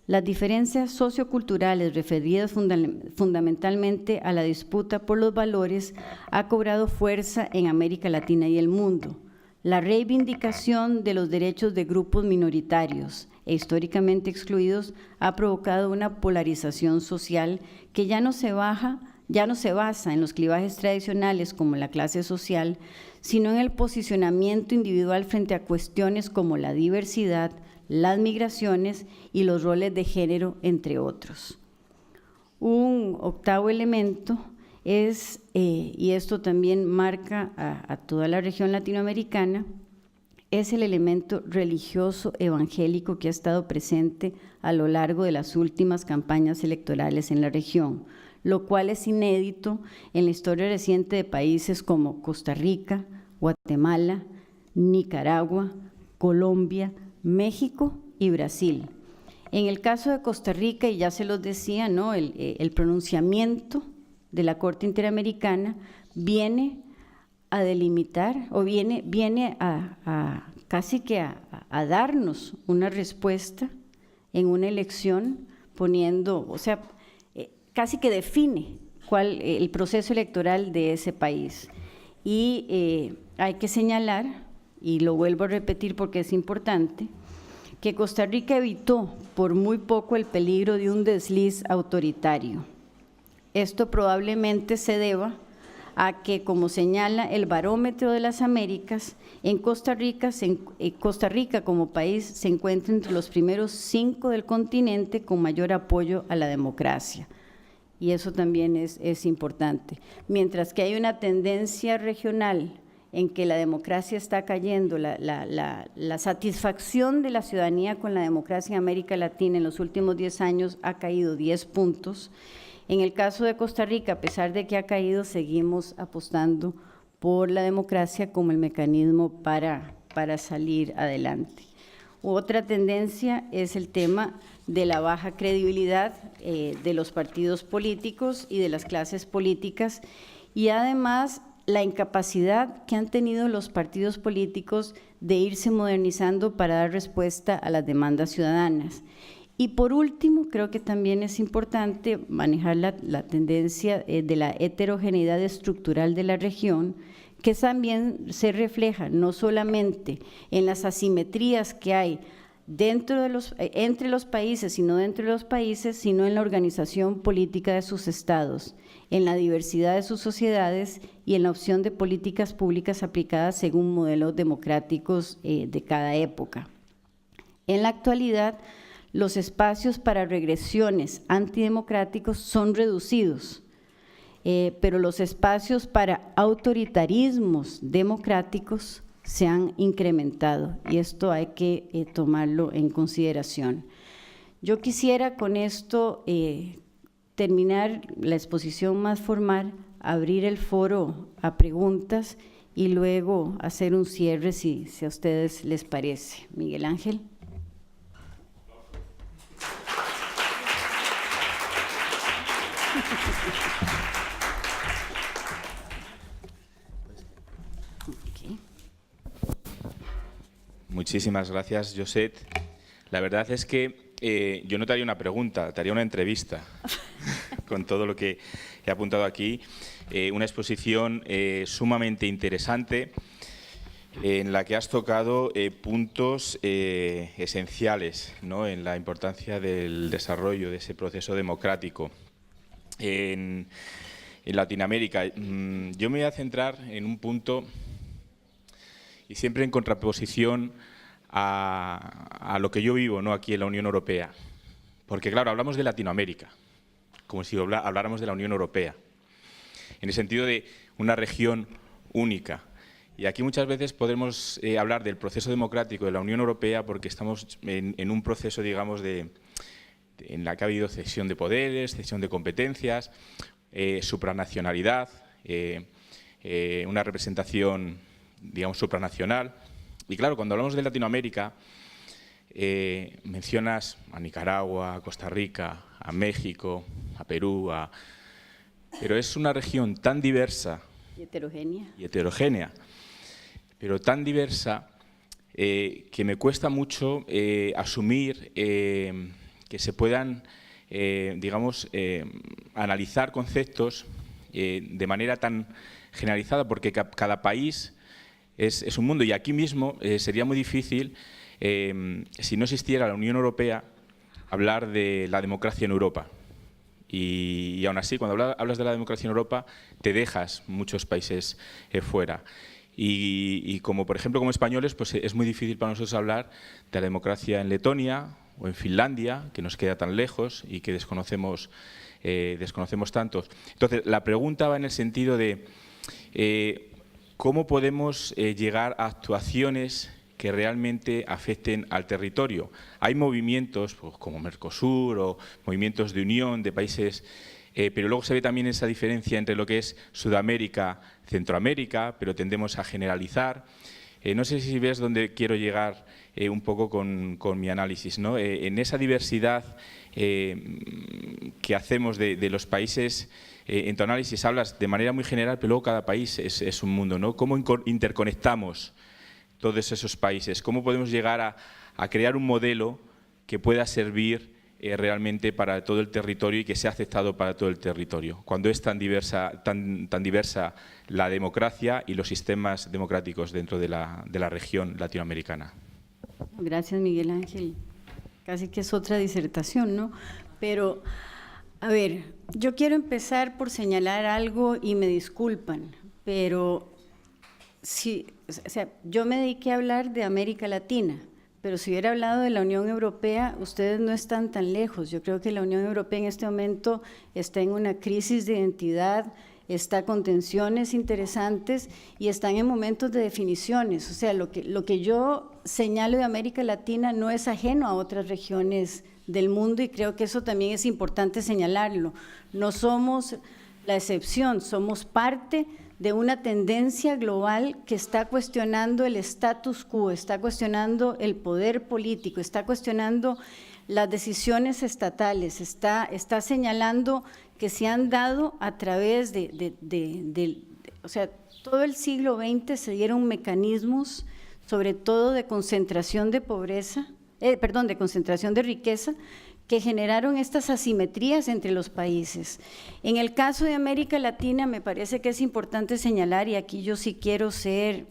Las diferencias socioculturales referidas fundamentalmente a la disputa por los valores ha cobrado fuerza en América Latina y el mundo. La reivindicación de los derechos de grupos minoritarios e históricamente excluidos ha provocado una polarización social que ya no se basa en los clivajes tradicionales como la clase social, sino en el posicionamiento individual frente a cuestiones como la diversidad, las migraciones y los roles de género, entre otros. Un octavo elemento es, y esto también marca a toda la región latinoamericana, es el elemento religioso evangélico que ha estado presente a lo largo de las últimas campañas electorales en la región, lo cual es inédito en la historia reciente de países como Costa Rica, Guatemala, Nicaragua, Colombia, México y Brasil. En el caso de Costa Rica, y ya se los decía, ¿no? El pronunciamiento de la Corte Interamericana viene a delimitar o viene a casi que a darnos una respuesta en una elección, poniendo, o sea, casi que define el proceso electoral de ese país. Y hay que señalar, y lo vuelvo a repetir porque es importante, que Costa Rica evitó por muy poco el peligro de un desliz autoritario. Esto probablemente se deba a que, como señala el Barómetro de las Américas, en Costa Rica como país se encuentra entre los primeros 5 del continente con mayor apoyo a la democracia. Y eso también es importante. Mientras que hay una tendencia regional en que la democracia está cayendo, la satisfacción de la ciudadanía con la democracia en América Latina en los últimos 10 años ha caído 10 puntos. En el caso de Costa Rica, a pesar de que ha caído, seguimos apostando por la democracia como el mecanismo para salir adelante. Otra tendencia es el tema de la baja credibilidad de los partidos políticos y de las clases políticas, y además la incapacidad que han tenido los partidos políticos de irse modernizando para dar respuesta a las demandas ciudadanas. Y por último, creo que también es importante manejar la tendencia de la heterogeneidad estructural de la región, que también se refleja no solamente en las asimetrías que hay entre los países, sino dentro de los países, sino en la organización política de sus estados, en la diversidad de sus sociedades y en la opción de políticas públicas aplicadas según modelos democráticos de cada época. En la actualidad, los espacios para regresiones antidemocráticos son reducidos, pero los espacios para autoritarismos democráticos se han incrementado, y esto hay que tomarlo en consideración. Yo quisiera con esto terminar la exposición más formal, abrir el foro a preguntas y luego hacer un cierre si a ustedes les parece. Miguel Ángel. Muchísimas gracias, Josette. La verdad es que yo no te haría una pregunta, te haría una entrevista con todo lo que he apuntado aquí. Una exposición sumamente interesante en la que has tocado puntos esenciales, ¿no?, en la importancia del desarrollo de ese proceso democrático en Latinoamérica. Yo me voy a centrar en un punto, y siempre en contraposición a lo que yo vivo, ¿no?, aquí en la Unión Europea. Porque, claro, hablamos de Latinoamérica, como si habláramos de la Unión Europea, en el sentido de una región única. Y aquí muchas veces podemos hablar del proceso democrático de la Unión Europea porque estamos en un proceso, digamos, en la que ha habido cesión de poderes, cesión de competencias, supranacionalidad, una representación, digamos, supranacional. Y claro, cuando hablamos de Latinoamérica, mencionas a Nicaragua, a Costa Rica, a México, a Perú, pero es una región tan diversa y heterogénea, pero tan diversa que me cuesta mucho asumir que se puedan, digamos, analizar conceptos de manera tan generalizada, porque cada país es un mundo, y aquí mismo sería muy difícil, si no existiera la Unión Europea, hablar de la democracia en Europa. Y aún así, cuando hablas de la democracia en Europa, te dejas muchos países fuera. Y como, por ejemplo, como españoles, pues es muy difícil para nosotros hablar de la democracia en Letonia o en Finlandia, que nos queda tan lejos y que desconocemos tantos. Entonces, la pregunta va en el sentido de ¿cómo podemos llegar a actuaciones que realmente afecten al territorio? Hay movimientos pues, como Mercosur o movimientos de unión de países, pero luego se ve también esa diferencia entre lo que es Sudamérica, Centroamérica, pero tendemos a generalizar. No sé si ves dónde quiero llegar un poco con mi análisis, ¿no? En esa diversidad que hacemos de los países, en tu análisis hablas de manera muy general, pero luego cada país es un mundo, ¿no? ¿Cómo interconectamos todos esos países? ¿Cómo podemos llegar a crear un modelo que pueda servir realmente para todo el territorio y que sea aceptado para todo el territorio, cuando es tan diversa la democracia y los sistemas democráticos dentro de la región latinoamericana? Gracias, Miguel Ángel. Casi que es otra disertación, ¿no? Pero, a ver, yo quiero empezar por señalar algo y me disculpan, pero sí, o sea, yo me dediqué a hablar de América Latina, pero si hubiera hablado de la Unión Europea, ustedes no están tan lejos. Yo creo que la Unión Europea en este momento está en una crisis de identidad, está con tensiones interesantes y están en momentos de definiciones. O sea, lo que yo señalo de América Latina no es ajeno a otras regiones del mundo y creo que eso también es importante señalarlo. No somos la excepción, somos parte de una tendencia global que está cuestionando el status quo, está cuestionando el poder político, está cuestionando las decisiones estatales, está señalando que se han dado a través o sea, todo el siglo XX se dieron mecanismos, sobre todo de concentración de pobreza, de concentración de riqueza, que generaron estas asimetrías entre los países. En el caso de América Latina me parece que es importante señalar, y aquí yo sí quiero ser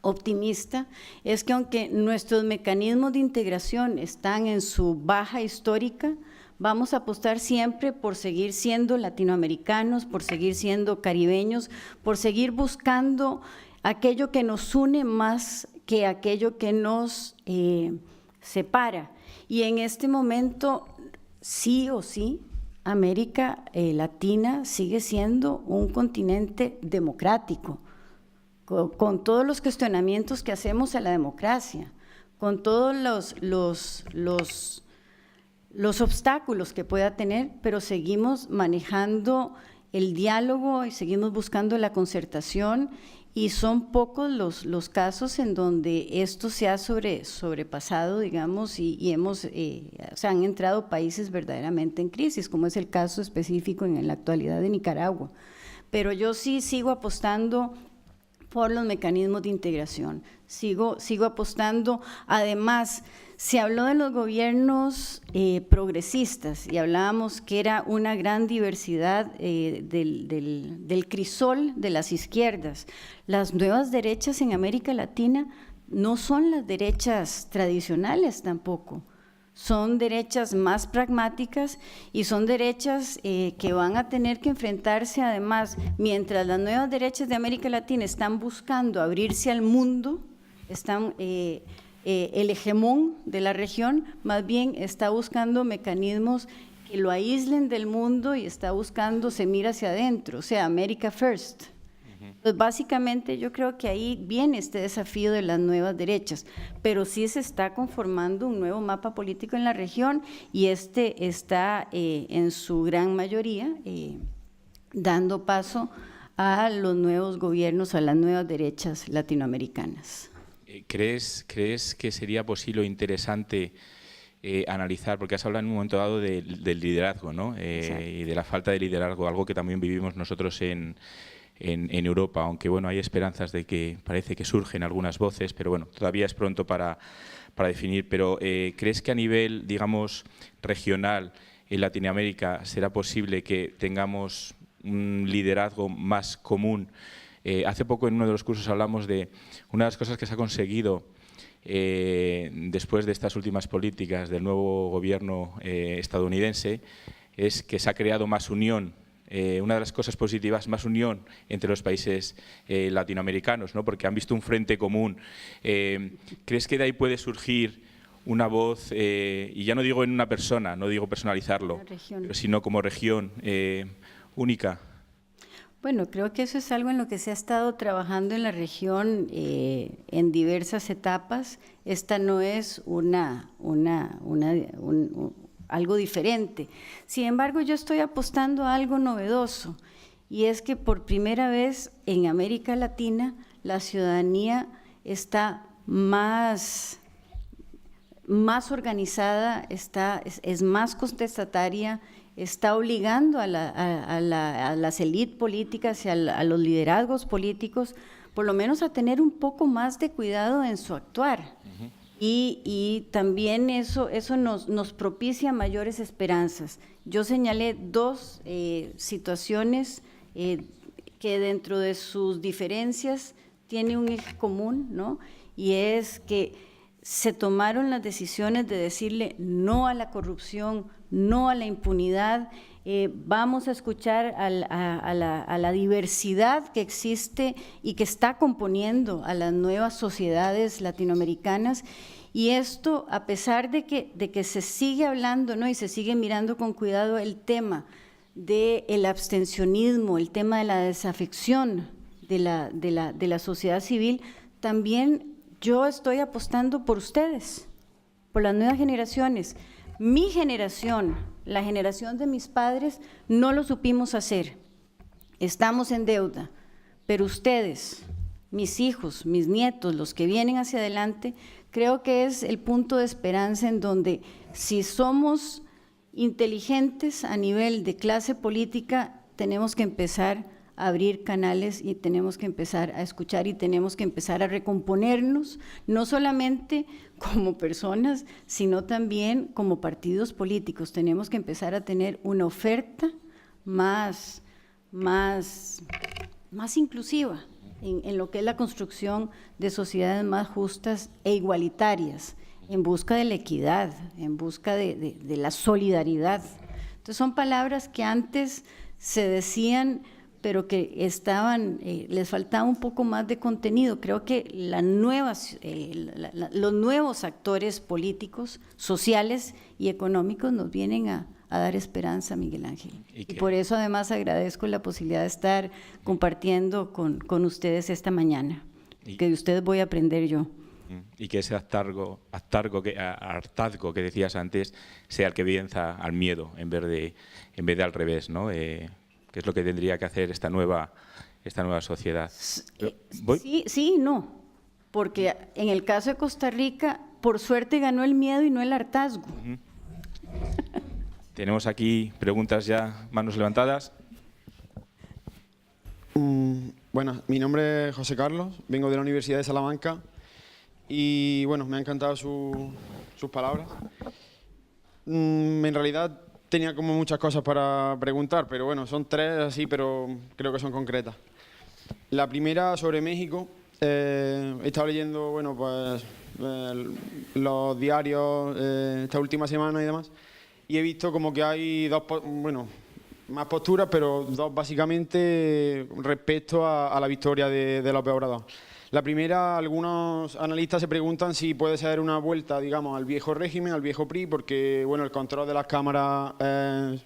optimista, es que aunque nuestros mecanismos de integración están en su baja histórica, vamos a apostar siempre por seguir siendo latinoamericanos, por seguir siendo caribeños, por seguir buscando aquello que nos une más que aquello que nos separa. Y en este momento, sí o sí, América Latina sigue siendo un continente democrático, con todos los cuestionamientos que hacemos a la democracia, con todos los obstáculos que pueda tener, pero seguimos manejando el diálogo y seguimos buscando la concertación. Y son pocos los casos en donde esto se ha sobrepasado, digamos, y han entrado países verdaderamente en crisis, como es el caso específico en la actualidad de Nicaragua. Pero yo sí sigo apostando por los mecanismos de integración, sigo apostando. Además, se habló de los gobiernos progresistas y hablábamos que era una gran diversidad del crisol de las izquierdas. Las nuevas derechas en América Latina no son las derechas tradicionales tampoco, son derechas más pragmáticas y son derechas que van a tener que enfrentarse. Además, mientras las nuevas derechas de América Latina están buscando abrirse al mundo, el hegemón de la región más bien está buscando mecanismos que lo aíslen del mundo y está buscando, se mira hacia adentro, o sea, America First. Entonces, básicamente yo creo que ahí viene este desafío de las nuevas derechas, pero sí se está conformando un nuevo mapa político en la región y está en su gran mayoría dando paso a los nuevos gobiernos, a las nuevas derechas latinoamericanas. ¿Crees que sería posible o interesante analizar, porque has hablado en un momento dado del liderazgo, ¿no? Y de la falta de liderazgo, algo que también vivimos nosotros en Europa, aunque bueno, hay esperanzas de que parece que surgen algunas voces, pero bueno, todavía es pronto para definir. Pero ¿crees que a nivel, digamos, regional en Latinoamérica será posible que tengamos un liderazgo más común? Hace poco en uno de los cursos hablamos de una de las cosas que se ha conseguido después de estas últimas políticas del nuevo gobierno estadounidense, es que se ha creado más unión. Una de las cosas positivas, más unión entre los países latinoamericanos, ¿no? Porque han visto un frente común. ¿Crees que de ahí puede surgir una voz, y ya no digo en una persona, no digo personalizarlo, pero sino como región única? Bueno, creo que eso es algo en lo que se ha estado trabajando en la región en diversas etapas. Esta no es algo diferente. Sin embargo, yo estoy apostando a algo novedoso, y es que por primera vez en América Latina la ciudadanía está más organizada, es más contestataria, está obligando a las élites políticas y a los liderazgos políticos, por lo menos a tener un poco más de cuidado en su actuar. Y también eso nos propicia mayores esperanzas. Yo señalé dos situaciones que dentro de sus diferencias tiene un eje común, ¿no? Y es que se tomaron las decisiones de decirle no a la corrupción, no a la impunidad, vamos a escuchar a la diversidad que existe y que está componiendo a las nuevas sociedades latinoamericanas. Y esto, a pesar de que se sigue hablando, ¿no? Y se sigue mirando con cuidado el tema del abstencionismo, el tema de la desafección de la sociedad civil, también yo estoy apostando por ustedes, por las nuevas generaciones. Mi generación, la generación de mis padres, no lo supimos hacer. Estamos en deuda, pero ustedes, mis hijos, mis nietos, los que vienen hacia adelante, creo que es el punto de esperanza en donde, si somos inteligentes a nivel de clase política, tenemos que empezar a abrir canales y tenemos que empezar a escuchar y tenemos que empezar a recomponernos, no solamente como personas, sino también como partidos políticos. Tenemos que empezar a tener una oferta más inclusiva en lo que es la construcción de sociedades más justas e igualitarias, en busca de la equidad, en busca de la solidaridad. Entonces son palabras que antes se decían, pero que les faltaba un poco más de contenido. Creo que los nuevos actores políticos, sociales y económicos nos vienen a dar esperanza, Miguel Ángel. Y por eso además agradezco la posibilidad de estar compartiendo con ustedes esta mañana, que de ustedes voy a aprender yo. Y que ese hartazgo que decías antes sea el que venza al miedo en vez de al revés, ¿no? Que es lo que tendría que hacer esta nueva sociedad. Sí, no, porque en el caso de Costa Rica, por suerte ganó el miedo y no el hartazgo. Tenemos aquí preguntas ya, manos levantadas. Bueno, mi nombre es José Carlos, vengo de la Universidad de Salamanca y bueno, me han encantado sus palabras. En realidad tenía como muchas cosas para preguntar, pero bueno, son tres así, pero creo que son concretas. La primera sobre México. He estado leyendo, bueno, pues los diarios esta última semana y demás, y he visto como que hay más posturas, pero dos básicamente respecto a la victoria de López Obrador. La primera, algunos analistas se preguntan si puede ser una vuelta, digamos, al viejo régimen, al viejo PRI, porque bueno, el control de las cámaras es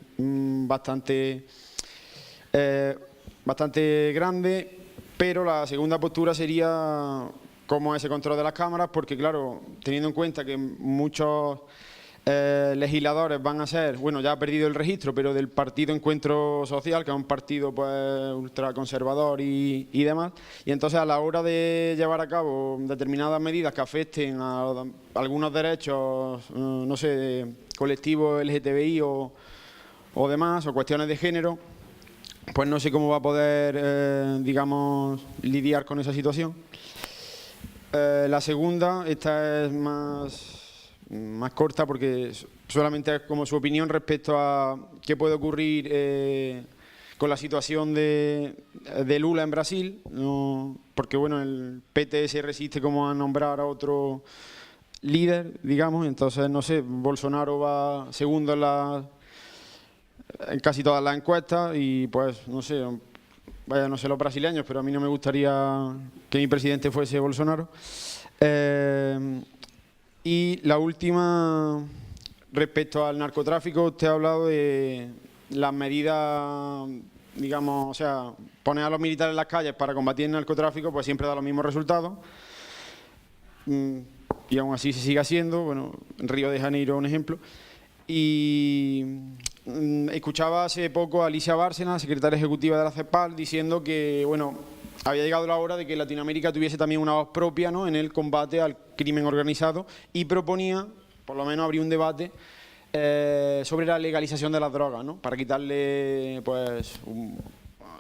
bastante grande, pero la segunda postura sería cómo ese control de las cámaras, porque claro, teniendo en cuenta que muchos legisladores van a ser, bueno, ya ha perdido el registro, pero del Partido Encuentro Social, que es un partido pues ultraconservador y demás, y entonces a la hora de llevar a cabo determinadas medidas que afecten a algunos derechos, no sé, colectivos LGTBI o demás, o cuestiones de género, pues no sé cómo va a poder, digamos, lidiar con esa situación. La segunda, esta es más corta porque solamente es como su opinión respecto a qué puede ocurrir con la situación de Lula en Brasil, ¿no? Porque bueno, el PT se resiste como a nombrar a otro líder, digamos, entonces no sé, Bolsonaro va segundo en casi todas las encuestas y pues no sé, vaya, no sé los brasileños, pero a mí no me gustaría que mi presidente fuese Bolsonaro. Y la última, respecto al narcotráfico, usted ha hablado de las medidas, digamos, o sea, poner a los militares en las calles para combatir el narcotráfico, pues siempre da los mismos resultados. Y aún así se sigue haciendo, bueno, en Río de Janeiro un ejemplo. Y escuchaba hace poco a Alicia Bárcena, secretaria ejecutiva de la CEPAL, diciendo que, bueno, había llegado la hora de que Latinoamérica tuviese también una voz propia, ¿no?, en el combate al crimen organizado, y proponía, por lo menos, abrir un debate sobre la legalización de las drogas, ¿no?, para quitarle, pues,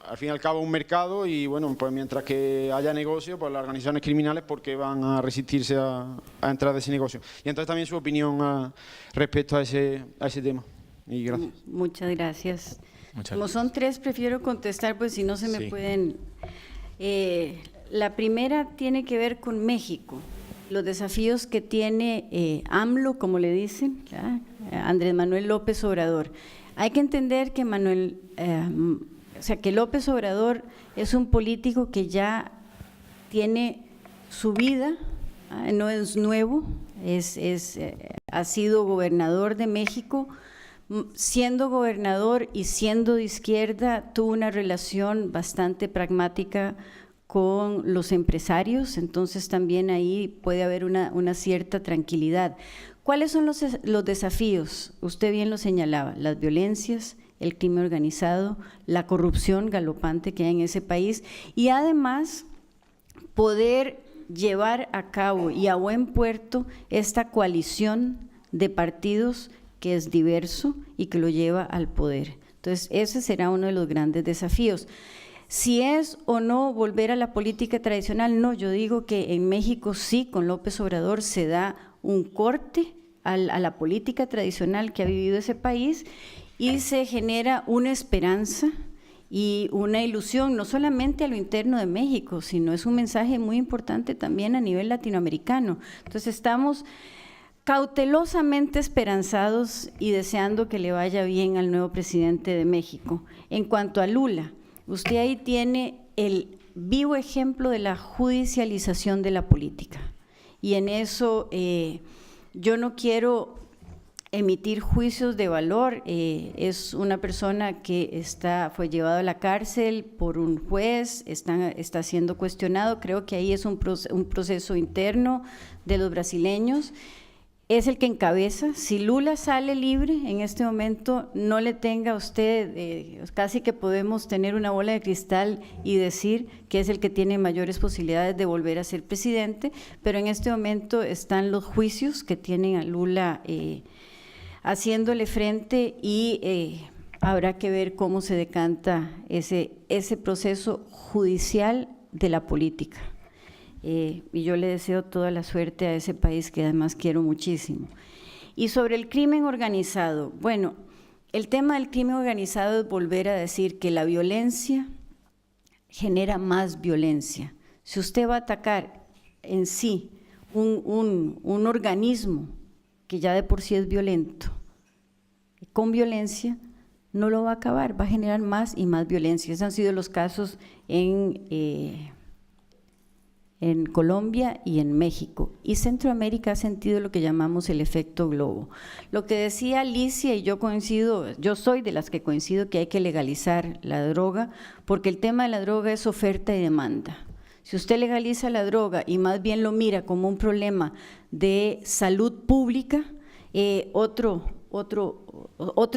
al fin y al cabo, un mercado, y bueno, pues mientras que haya negocio, pues las organizaciones criminales, ¿por qué van a resistirse a entrar de ese negocio? Y entonces también su opinión respecto a ese tema. Y gracias. Muchas gracias. Muchas Como gracias. Son tres, prefiero contestar, pues si no se me Sí. pueden... la primera tiene que ver con México, los desafíos que tiene AMLO, como le dicen, ¿verdad? Andrés Manuel López Obrador. Hay que entender que que López Obrador es un político que ya tiene su vida, no es nuevo, ha sido gobernador de México. Siendo gobernador y siendo de izquierda, tuvo una relación bastante pragmática con los empresarios, entonces también ahí puede haber una cierta tranquilidad. ¿Cuáles son los desafíos? Usted bien lo señalaba, las violencias, el crimen organizado, la corrupción galopante que hay en ese país, y además poder llevar a cabo y a buen puerto esta coalición de partidos que es diverso y que lo lleva al poder. Entonces, ese será uno de los grandes desafíos. Si es o no volver a la política tradicional, no, yo digo que en México sí, con López Obrador se da un corte a la política tradicional que ha vivido ese país y se genera una esperanza y una ilusión, no solamente a lo interno de México, sino es un mensaje muy importante también a nivel latinoamericano. Entonces, estamos cautelosamente esperanzados y deseando que le vaya bien al nuevo presidente de México. En cuanto a Lula, usted ahí tiene el vivo ejemplo de la judicialización de la política, y en eso yo no quiero emitir juicios de valor. Es una persona que fue llevado a la cárcel por un juez, está siendo cuestionado, creo que ahí es un proceso interno de los brasileños. Es el que encabeza. Si Lula sale libre en este momento, no le tenga a usted, casi que podemos tener una bola de cristal y decir que es el que tiene mayores posibilidades de volver a ser presidente, pero en este momento están los juicios que tienen a Lula haciéndole frente, y habrá que ver cómo se decanta ese proceso judicial de la política. Y yo le deseo toda la suerte a ese país que además quiero muchísimo. Y sobre el crimen organizado, bueno, el tema del crimen organizado es volver a decir que la violencia genera más violencia. Si usted va a atacar en sí un organismo que ya de por sí es violento, con violencia, no lo va a acabar, va a generar más y más violencia. Esos han sido los casos en Colombia y en México, y Centroamérica ha sentido lo que llamamos el efecto globo. Lo que decía Alicia, y yo coincido, yo soy de las que coincido que hay que legalizar la droga, porque el tema de la droga es oferta y demanda. Si usted legaliza la droga y más bien lo mira como un problema de salud pública, otro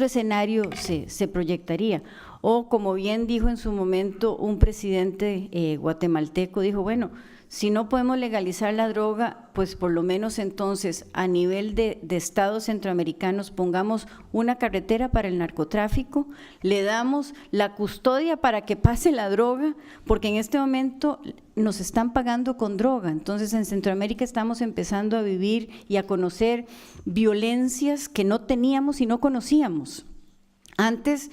escenario se proyectaría. O como bien dijo en su momento un presidente guatemalteco, dijo, bueno, si no podemos legalizar la droga, pues por lo menos entonces a nivel de estados centroamericanos pongamos una carretera para el narcotráfico, le damos la custodia para que pase la droga, porque en este momento nos están pagando con droga. Entonces en Centroamérica estamos empezando a vivir y a conocer violencias que no teníamos y no conocíamos. Antes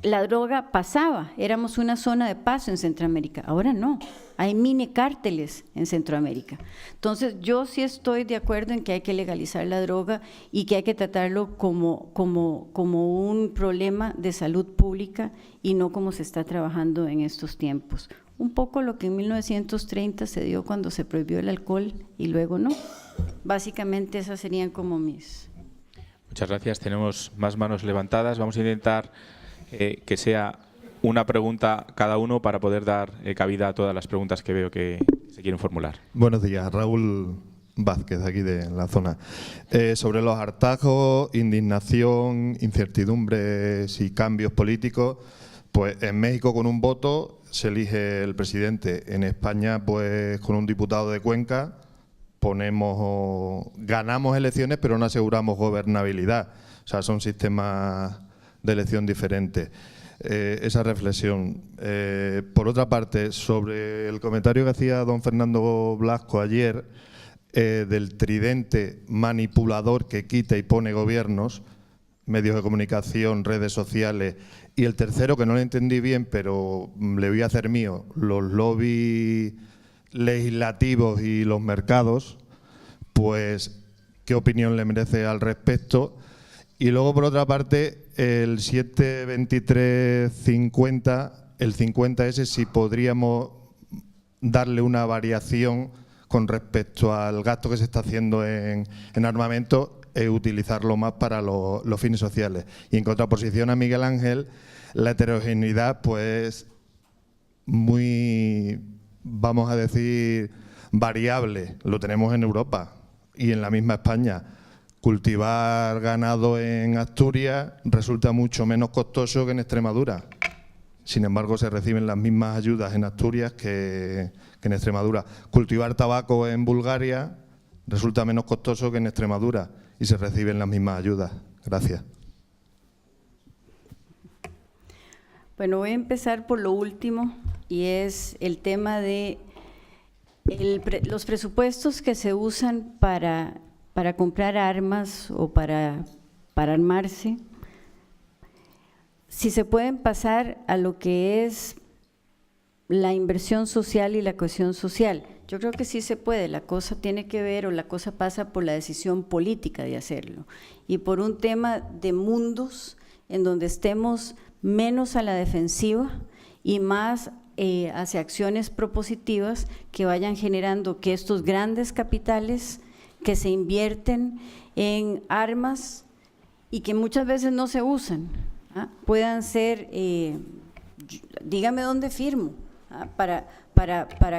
la droga pasaba, éramos una zona de paso en Centroamérica, ahora no, hay mini cárteles en Centroamérica. Entonces yo sí estoy de acuerdo en que hay que legalizar la droga y que hay que tratarlo como un problema de salud pública y no como se está trabajando en estos tiempos. Un poco lo que en 1930 se dio cuando se prohibió el alcohol y luego no. Básicamente esas serían como mis… Muchas gracias. Tenemos más manos levantadas. Vamos a intentar que sea una pregunta cada uno para poder dar cabida a todas las preguntas que veo que se quieren formular. Buenos días, Raúl Vázquez, aquí de la zona. Sobre los hartazgos, indignación, incertidumbres y cambios políticos, Pues en México con un voto se elige el presidente. En España, pues con un diputado de Cuenca ganamos elecciones, pero no aseguramos gobernabilidad. O sea, son sistemas de elección diferentes. Esa reflexión. Por otra parte, sobre el comentario que hacía don Fernando Blasco ayer, del tridente manipulador que quita y pone gobiernos, medios de comunicación, redes sociales, y el tercero, que no lo entendí bien, pero le voy a hacer mío, los lobbies legislativos y los mercados, pues, ¿qué opinión le merece al respecto? Y luego, por otra parte, el 72350, el 50S, si podríamos darle una variación con respecto al gasto que se está haciendo en armamento, utilizarlo más para los fines sociales. Y en contraposición a Miguel Ángel, la heterogeneidad, pues, muy, vamos a decir, variable. Lo tenemos en Europa y en la misma España. Cultivar ganado en Asturias resulta mucho menos costoso que en Extremadura. Sin embargo, se reciben las mismas ayudas en Asturias que en Extremadura. Cultivar tabaco en Bulgaria resulta menos costoso que en Extremadura y se reciben las mismas ayudas. Gracias. Bueno, voy a empezar por lo último, y es el tema de los presupuestos que se usan para comprar armas o para armarse, si se pueden pasar a lo que es la inversión social y la cohesión social. Yo creo que sí se puede, la cosa tiene que ver, o la cosa pasa por la decisión política de hacerlo, y por un tema de mundos en donde estemos menos a la defensiva y más hacia acciones propositivas que vayan generando que estos grandes capitales que se invierten en armas y que muchas veces no se usan, puedan ser, dígame dónde firmo, para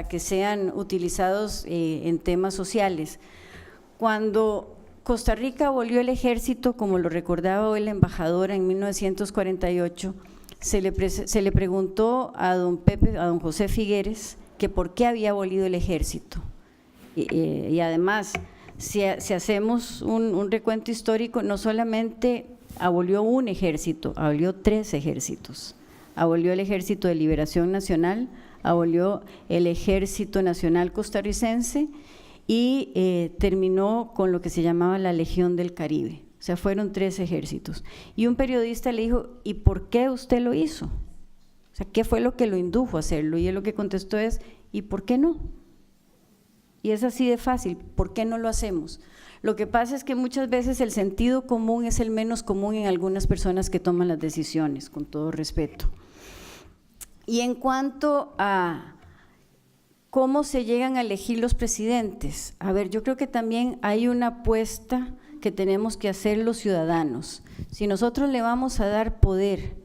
que sean utilizados en temas sociales. Cuando Costa Rica abolió el ejército, como lo recordaba hoy la embajadora, en 1948, se le preguntó a don José Figueres que por qué había abolido el ejército. Y además, si hacemos un recuento histórico, no solamente abolió un ejército, abolió 3 ejércitos. Abolió el Ejército de Liberación Nacional, abolió el Ejército Nacional Costarricense y terminó con lo que se llamaba la Legión del Caribe. O sea, fueron 3 ejércitos. Y un periodista le dijo, ¿y por qué usted lo hizo? O sea, ¿qué fue lo que lo indujo a hacerlo? Y él lo que contestó es, ¿y por qué no? Y es así de fácil, ¿por qué no lo hacemos? Lo que pasa es que muchas veces el sentido común es el menos común en algunas personas que toman las decisiones, con todo respeto. Y en cuanto a cómo se llegan a elegir los presidentes, a ver, yo creo que también hay una apuesta que tenemos que hacer los ciudadanos. Si nosotros le vamos a dar poder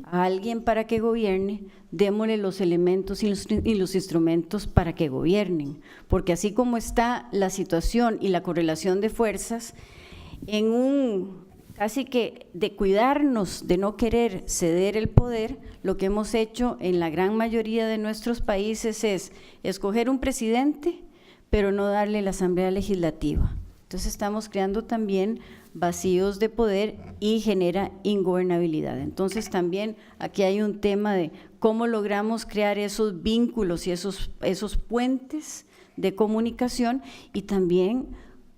a alguien para que gobierne, démosle los elementos y los instrumentos para que gobiernen, porque así como está la situación y la correlación de fuerzas, en un casi que de cuidarnos de no querer ceder el poder, lo que hemos hecho en la gran mayoría de nuestros países es escoger un presidente, pero no darle la Asamblea Legislativa. Entonces estamos creando también vacíos de poder y genera ingobernabilidad. Entonces también aquí hay un tema de cómo logramos crear esos vínculos y esos puentes de comunicación, y también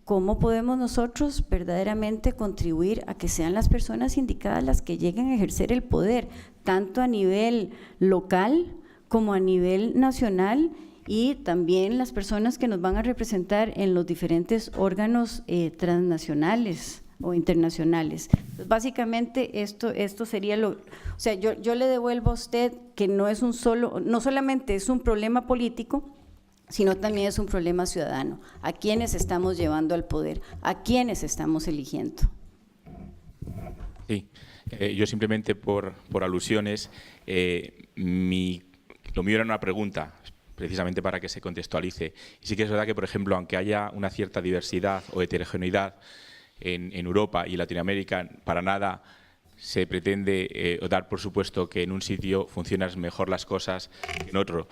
cómo podemos nosotros verdaderamente contribuir a que sean las personas indicadas las que lleguen a ejercer el poder, tanto a nivel local como a nivel nacional, y también las personas que nos van a representar en los diferentes órganos transnacionales o internacionales. Entonces, básicamente esto sería o sea, yo le devuelvo a usted que no solamente es un problema político, sino también es un problema ciudadano. ¿A quiénes estamos llevando al poder? ¿A quiénes estamos eligiendo? Sí, yo simplemente por alusiones, lo mío era una pregunta, precisamente para que se contextualice. Y sí que es verdad que, por ejemplo, aunque haya una cierta diversidad o heterogeneidad en Europa y Latinoamérica, para nada se pretende dar por supuesto que en un sitio funcionan mejor las cosas que en otro.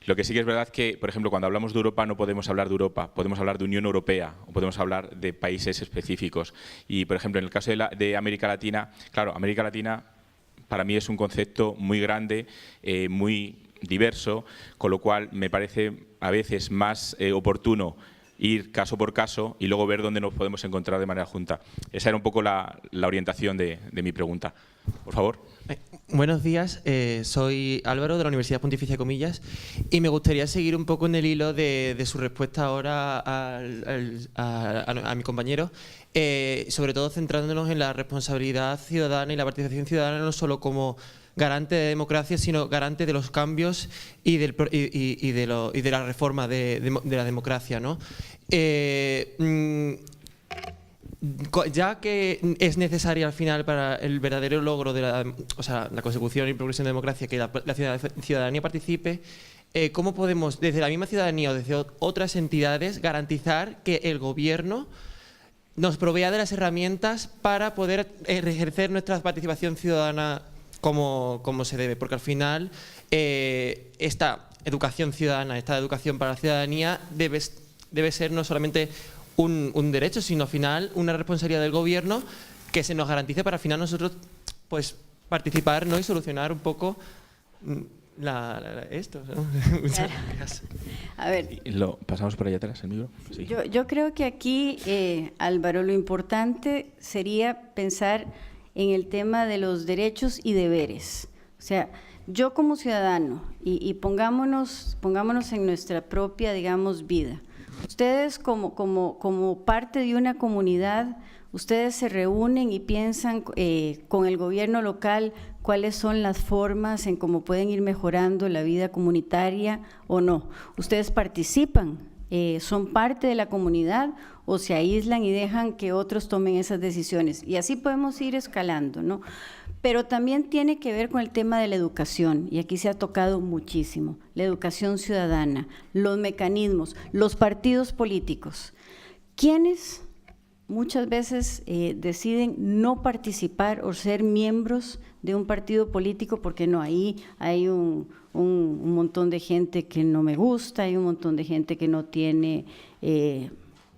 Lo que sí que es verdad que, por ejemplo, cuando hablamos de Europa no podemos hablar de Europa, podemos hablar de Unión Europea o podemos hablar de países específicos. Y, por ejemplo, en el caso de América Latina, claro, América Latina para mí es un concepto muy grande, muy diverso, con lo cual me parece a veces más oportuno ir caso por caso y luego ver dónde nos podemos encontrar de manera junta. Esa era un poco la orientación de mi pregunta. Por favor. Buenos días, soy Álvaro de la Universidad Pontificia Comillas y me gustaría seguir un poco en el hilo de su respuesta ahora a mi compañero, sobre todo centrándonos en la responsabilidad ciudadana y la participación ciudadana no solo como garante de democracia, sino garante de los cambios y de la reforma de la democracia, ¿no? Ya que es necesaria al final para el verdadero logro de la consecución y progresión de democracia que la ciudadanía participe, ¿cómo podemos, desde la misma ciudadanía o desde otras entidades, garantizar que el gobierno nos provea de las herramientas para poder ejercer nuestra participación ciudadana como se debe? Porque al final esta educación ciudadana, esta educación para la ciudadanía debe ser no solamente un derecho, sino al final una responsabilidad del gobierno que se nos garantice para al final nosotros pues participar, ¿no? Y solucionar un poco esto, ¿no? Muchas gracias. A ver, ¿Lo pasamos por allá atrás, el micro? Sí. yo creo que aquí, Álvaro, lo importante sería pensar en el tema de los derechos y deberes. O sea, yo como ciudadano, y pongámonos en nuestra propia, digamos, vida. Ustedes como parte de una comunidad, ustedes se reúnen y piensan con el gobierno local cuáles son las formas en cómo pueden ir mejorando la vida comunitaria o no. Ustedes participan, son parte de la comunidad o se aíslan y dejan que otros tomen esas decisiones. Y así podemos ir escalando, ¿no? Pero también tiene que ver con el tema de la educación, y aquí se ha tocado muchísimo, la educación ciudadana, los mecanismos, los partidos políticos. ¿Quiénes muchas veces deciden no participar o ser miembros de un partido político? Porque no, ahí hay un montón de gente que no me gusta, hay un montón de gente que no tiene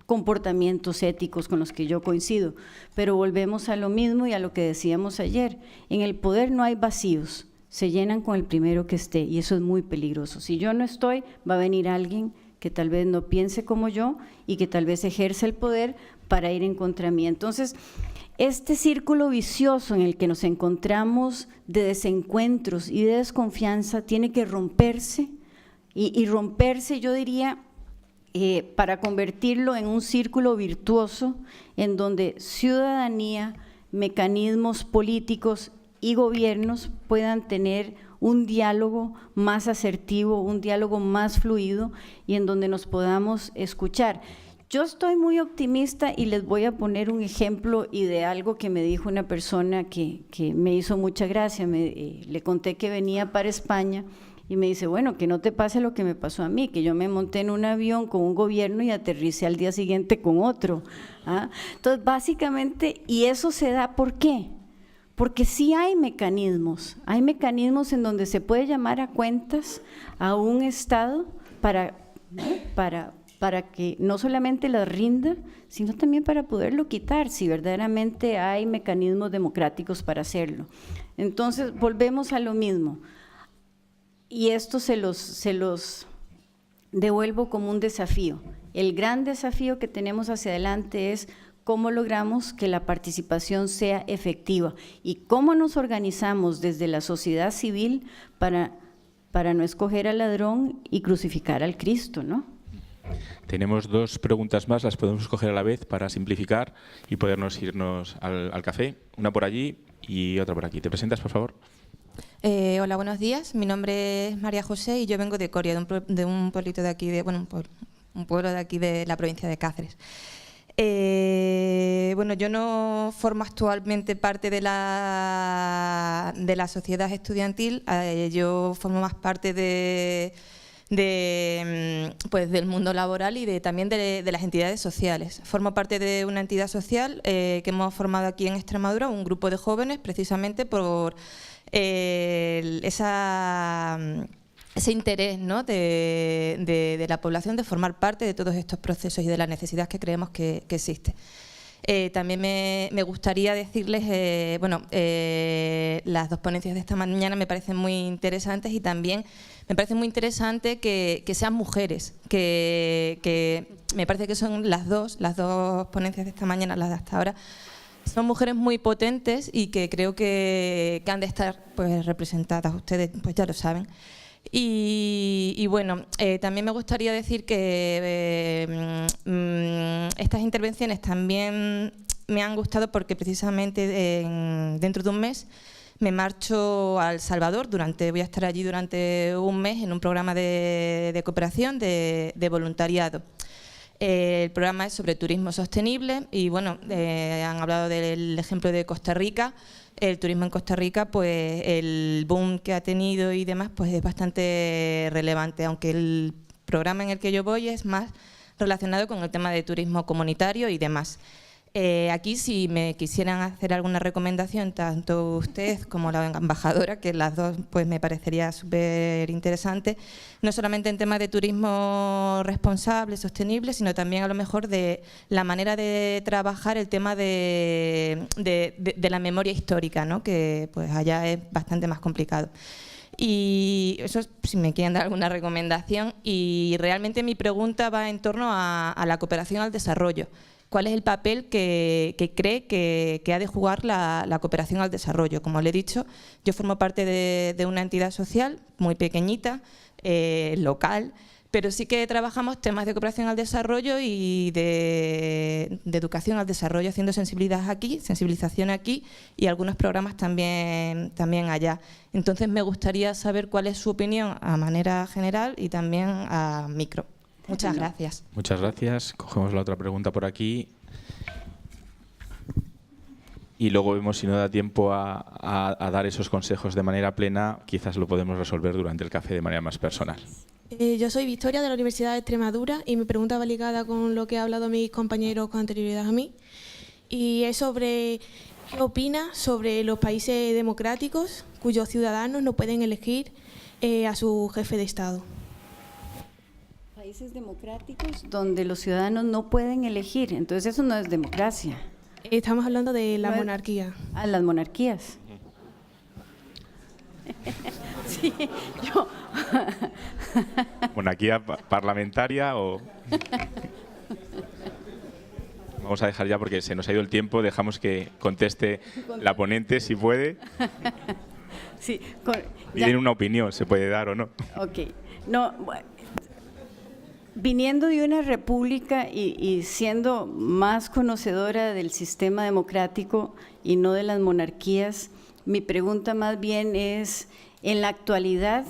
comportamientos éticos con los que yo coincido, pero volvemos a lo mismo y a lo que decíamos ayer, en el poder no hay vacíos, se llenan con el primero que esté y eso es muy peligroso. Si yo no estoy, va a venir alguien que tal vez no piense como yo y que tal vez ejerza el poder para ir en contra mí. Entonces, este círculo vicioso en el que nos encontramos de desencuentros y de desconfianza tiene que romperse y romperse, yo diría, para convertirlo en un círculo virtuoso en donde ciudadanía, mecanismos políticos y gobiernos puedan tener un diálogo más asertivo, un diálogo más fluido y en donde nos podamos escuchar. Yo estoy muy optimista y les voy a poner un ejemplo y de algo que me dijo una persona que me hizo mucha gracia. Le conté que venía para España y me dice, bueno, que no te pase lo que me pasó a mí, que yo me monté en un avión con un gobierno y aterricé al día siguiente con otro. ¿Ah? Entonces, básicamente, y eso se da, ¿por qué? Porque sí hay mecanismos en donde se puede llamar a cuentas a un Estado para que no solamente las rinda, sino también para poderlo quitar, si verdaderamente hay mecanismos democráticos para hacerlo. Entonces, volvemos a lo mismo. Y esto se los devuelvo como un desafío. El gran desafío que tenemos hacia adelante es cómo logramos que la participación sea efectiva y cómo nos organizamos desde la sociedad civil para no escoger al ladrón y crucificar al Cristo, ¿no? Tenemos dos preguntas más, las podemos escoger a la vez para simplificar y podernos irnos al café. Una por allí y otra por aquí. ¿Te presentas, por favor? Hola, buenos días. Mi nombre es María José y yo vengo de Coria, de un pueblito de aquí, un pueblo de aquí de la provincia de Cáceres. Bueno, yo no formo actualmente parte de la sociedad estudiantil, yo formo más parte de pues del mundo laboral y también de las entidades sociales. Formo parte de una entidad social que hemos formado aquí en Extremadura, un grupo de jóvenes, precisamente por ese interés, ¿no?, de la población de formar parte de todos estos procesos y de la necesidad que creemos que existe. También me gustaría decirles, las dos ponencias de esta mañana me parecen muy interesantes y también me parece muy interesante que sean mujeres, que me parece que son las dos ponencias de esta mañana, las de hasta ahora, son mujeres muy potentes y que creo que han de estar pues representadas, ustedes pues ya lo saben. Y bueno, también me gustaría decir que estas intervenciones también me han gustado porque precisamente dentro de un mes me marcho a El Salvador, voy a estar allí durante un mes en un programa de cooperación, de voluntariado. El programa es sobre turismo sostenible y bueno, han hablado del ejemplo de Costa Rica. El turismo en Costa Rica, pues el boom que ha tenido y demás, pues es bastante relevante, aunque el programa en el que yo voy es más relacionado con el tema de turismo comunitario y demás. Aquí, si me quisieran hacer alguna recomendación, tanto usted como la embajadora, que las dos pues me parecería súper interesante, no solamente en temas de turismo responsable, sostenible, sino también a lo mejor de la manera de trabajar el tema de la memoria histórica, ¿no?, que pues allá es bastante más complicado. Y eso, si me quieren dar alguna recomendación. Y realmente mi pregunta va en torno a la cooperación al desarrollo. ¿Cuál es el papel que cree que ha de jugar la cooperación al desarrollo? Como le he dicho, yo formo parte de una entidad social muy pequeñita, local, pero sí que trabajamos temas de cooperación al desarrollo y de educación al desarrollo, haciendo sensibilización aquí y algunos programas también allá. Entonces me gustaría saber cuál es su opinión a manera general y también a micro. Muchas gracias. Muchas gracias. Cogemos la otra pregunta por aquí. Y luego vemos si no da tiempo a dar esos consejos de manera plena, quizás lo podemos resolver durante el café de manera más personal. Yo soy Victoria, de la Universidad de Extremadura, y mi pregunta va ligada con lo que han hablado mis compañeros con anterioridad a mí. Y es sobre qué opina sobre los países democráticos cuyos ciudadanos no pueden elegir a su jefe de Estado. Países democráticos donde los ciudadanos no pueden elegir, entonces eso no es democracia. Estamos hablando de la monarquía. Ah, las monarquías. Sí, yo. ¿Monarquía parlamentaria o...? Vamos a dejar ya porque se nos ha ido el tiempo, dejamos que conteste la ponente si puede. Sí, Tienen una opinión, se puede dar o no. Ok, no, viniendo de una república y siendo más conocedora del sistema democrático y no de las monarquías, mi pregunta más bien es, en la actualidad,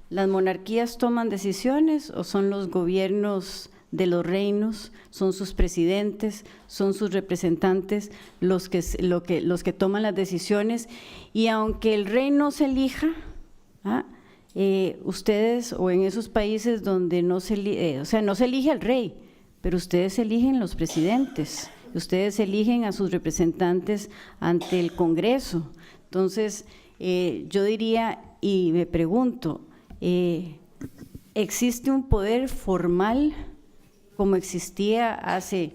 ¿las monarquías toman decisiones o son los gobiernos de los reinos, son sus presidentes, son sus representantes los que toman las decisiones? Y aunque el rey no se elija, ustedes o en esos países donde no se elige al rey, pero ustedes eligen los presidentes, ustedes eligen a sus representantes ante el Congreso. Entonces, yo diría y me pregunto, ¿existe un poder formal como existía hace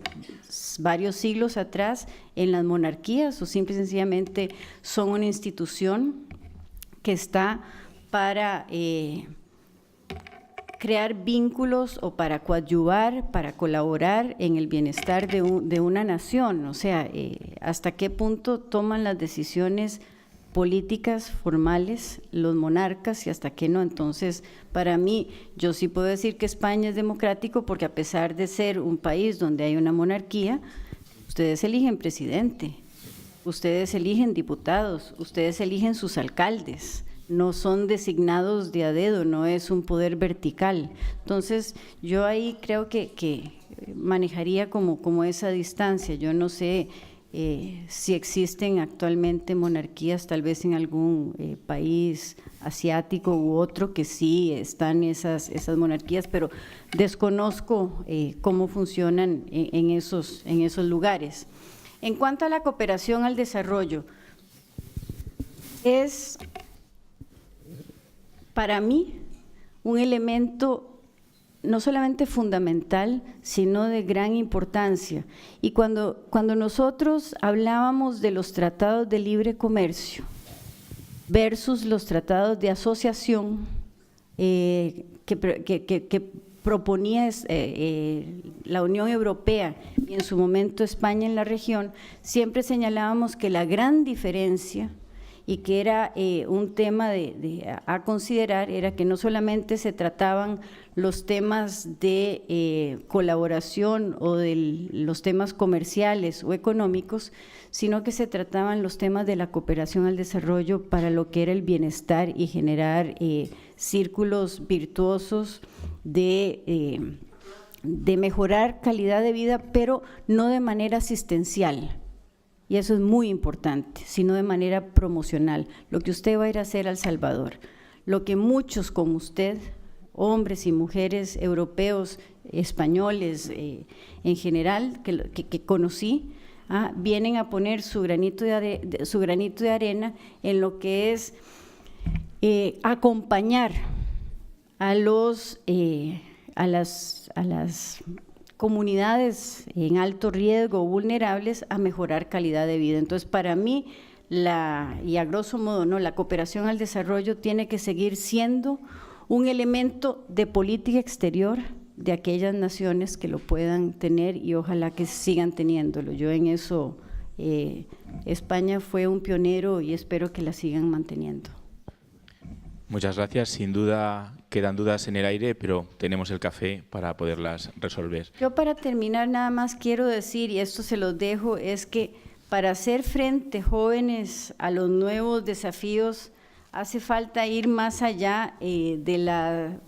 varios siglos atrás en las monarquías o simple y sencillamente son una institución que está para crear vínculos o para coadyuvar, para colaborar en el bienestar de una nación? O sea, ¿hasta qué punto toman las decisiones políticas formales los monarcas y hasta qué no? Entonces, para mí, yo sí puedo decir que España es democrático porque a pesar de ser un país donde hay una monarquía, ustedes eligen presidente, ustedes eligen diputados, ustedes eligen sus alcaldes, no son designados de a dedo, no es un poder vertical. Entonces, yo ahí creo que manejaría como esa distancia. Yo no sé si existen actualmente monarquías, tal vez en algún país asiático u otro que sí están esas monarquías, pero desconozco cómo funcionan en esos lugares. En cuanto a la cooperación al desarrollo, es para mí un elemento no solamente fundamental, sino de gran importancia. Y cuando nosotros hablábamos de los tratados de libre comercio versus los tratados de asociación que proponía la Unión Europea y en su momento España en la región, siempre señalábamos que la gran diferencia y que era un tema a considerar era que no solamente se trataban los temas de colaboración o de los temas comerciales o económicos, sino que se trataban los temas de la cooperación al desarrollo para lo que era el bienestar y generar círculos virtuosos de mejorar calidad de vida, pero no de manera asistencial. Y eso es muy importante, sino de manera promocional. Lo que usted va a ir a hacer a El Salvador, lo que muchos como usted, hombres y mujeres europeos, españoles en general, que conocí, vienen a poner su granito de arena en lo que es acompañar a las comunidades en alto riesgo o vulnerables a mejorar calidad de vida. Entonces, para mí, y a grosso modo, ¿no?, la cooperación al desarrollo tiene que seguir siendo un elemento de política exterior de aquellas naciones que lo puedan tener y ojalá que sigan teniéndolo. Yo en eso, España fue un pionero y espero que la sigan manteniendo. Muchas gracias. Sin duda quedan dudas en el aire, pero tenemos el café para poderlas resolver. Yo para terminar nada más quiero decir, y esto se los dejo, es que para hacer frente, jóvenes, a los nuevos desafíos, hace falta ir más allá de la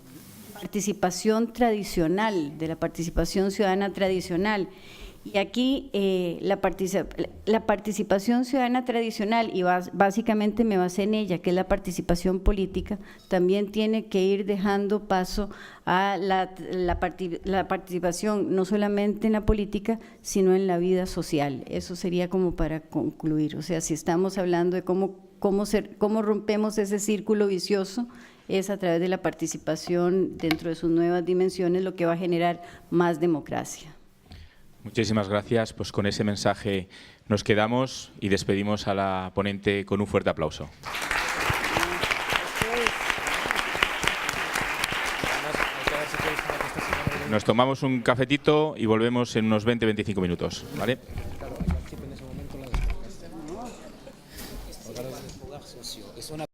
participación tradicional, de la participación ciudadana tradicional. Y aquí la participación ciudadana tradicional, y básicamente me basé en ella, que es la participación política, también tiene que ir dejando paso a la participación no solamente en la política, sino en la vida social. Eso sería como para concluir. O sea, si estamos hablando de cómo rompemos ese círculo vicioso, es a través de la participación dentro de sus nuevas dimensiones lo que va a generar más democracia. Muchísimas gracias. Pues con ese mensaje nos quedamos y despedimos a la ponente con un fuerte aplauso. Nos tomamos un cafetito y volvemos en unos 20-25 minutos, ¿vale?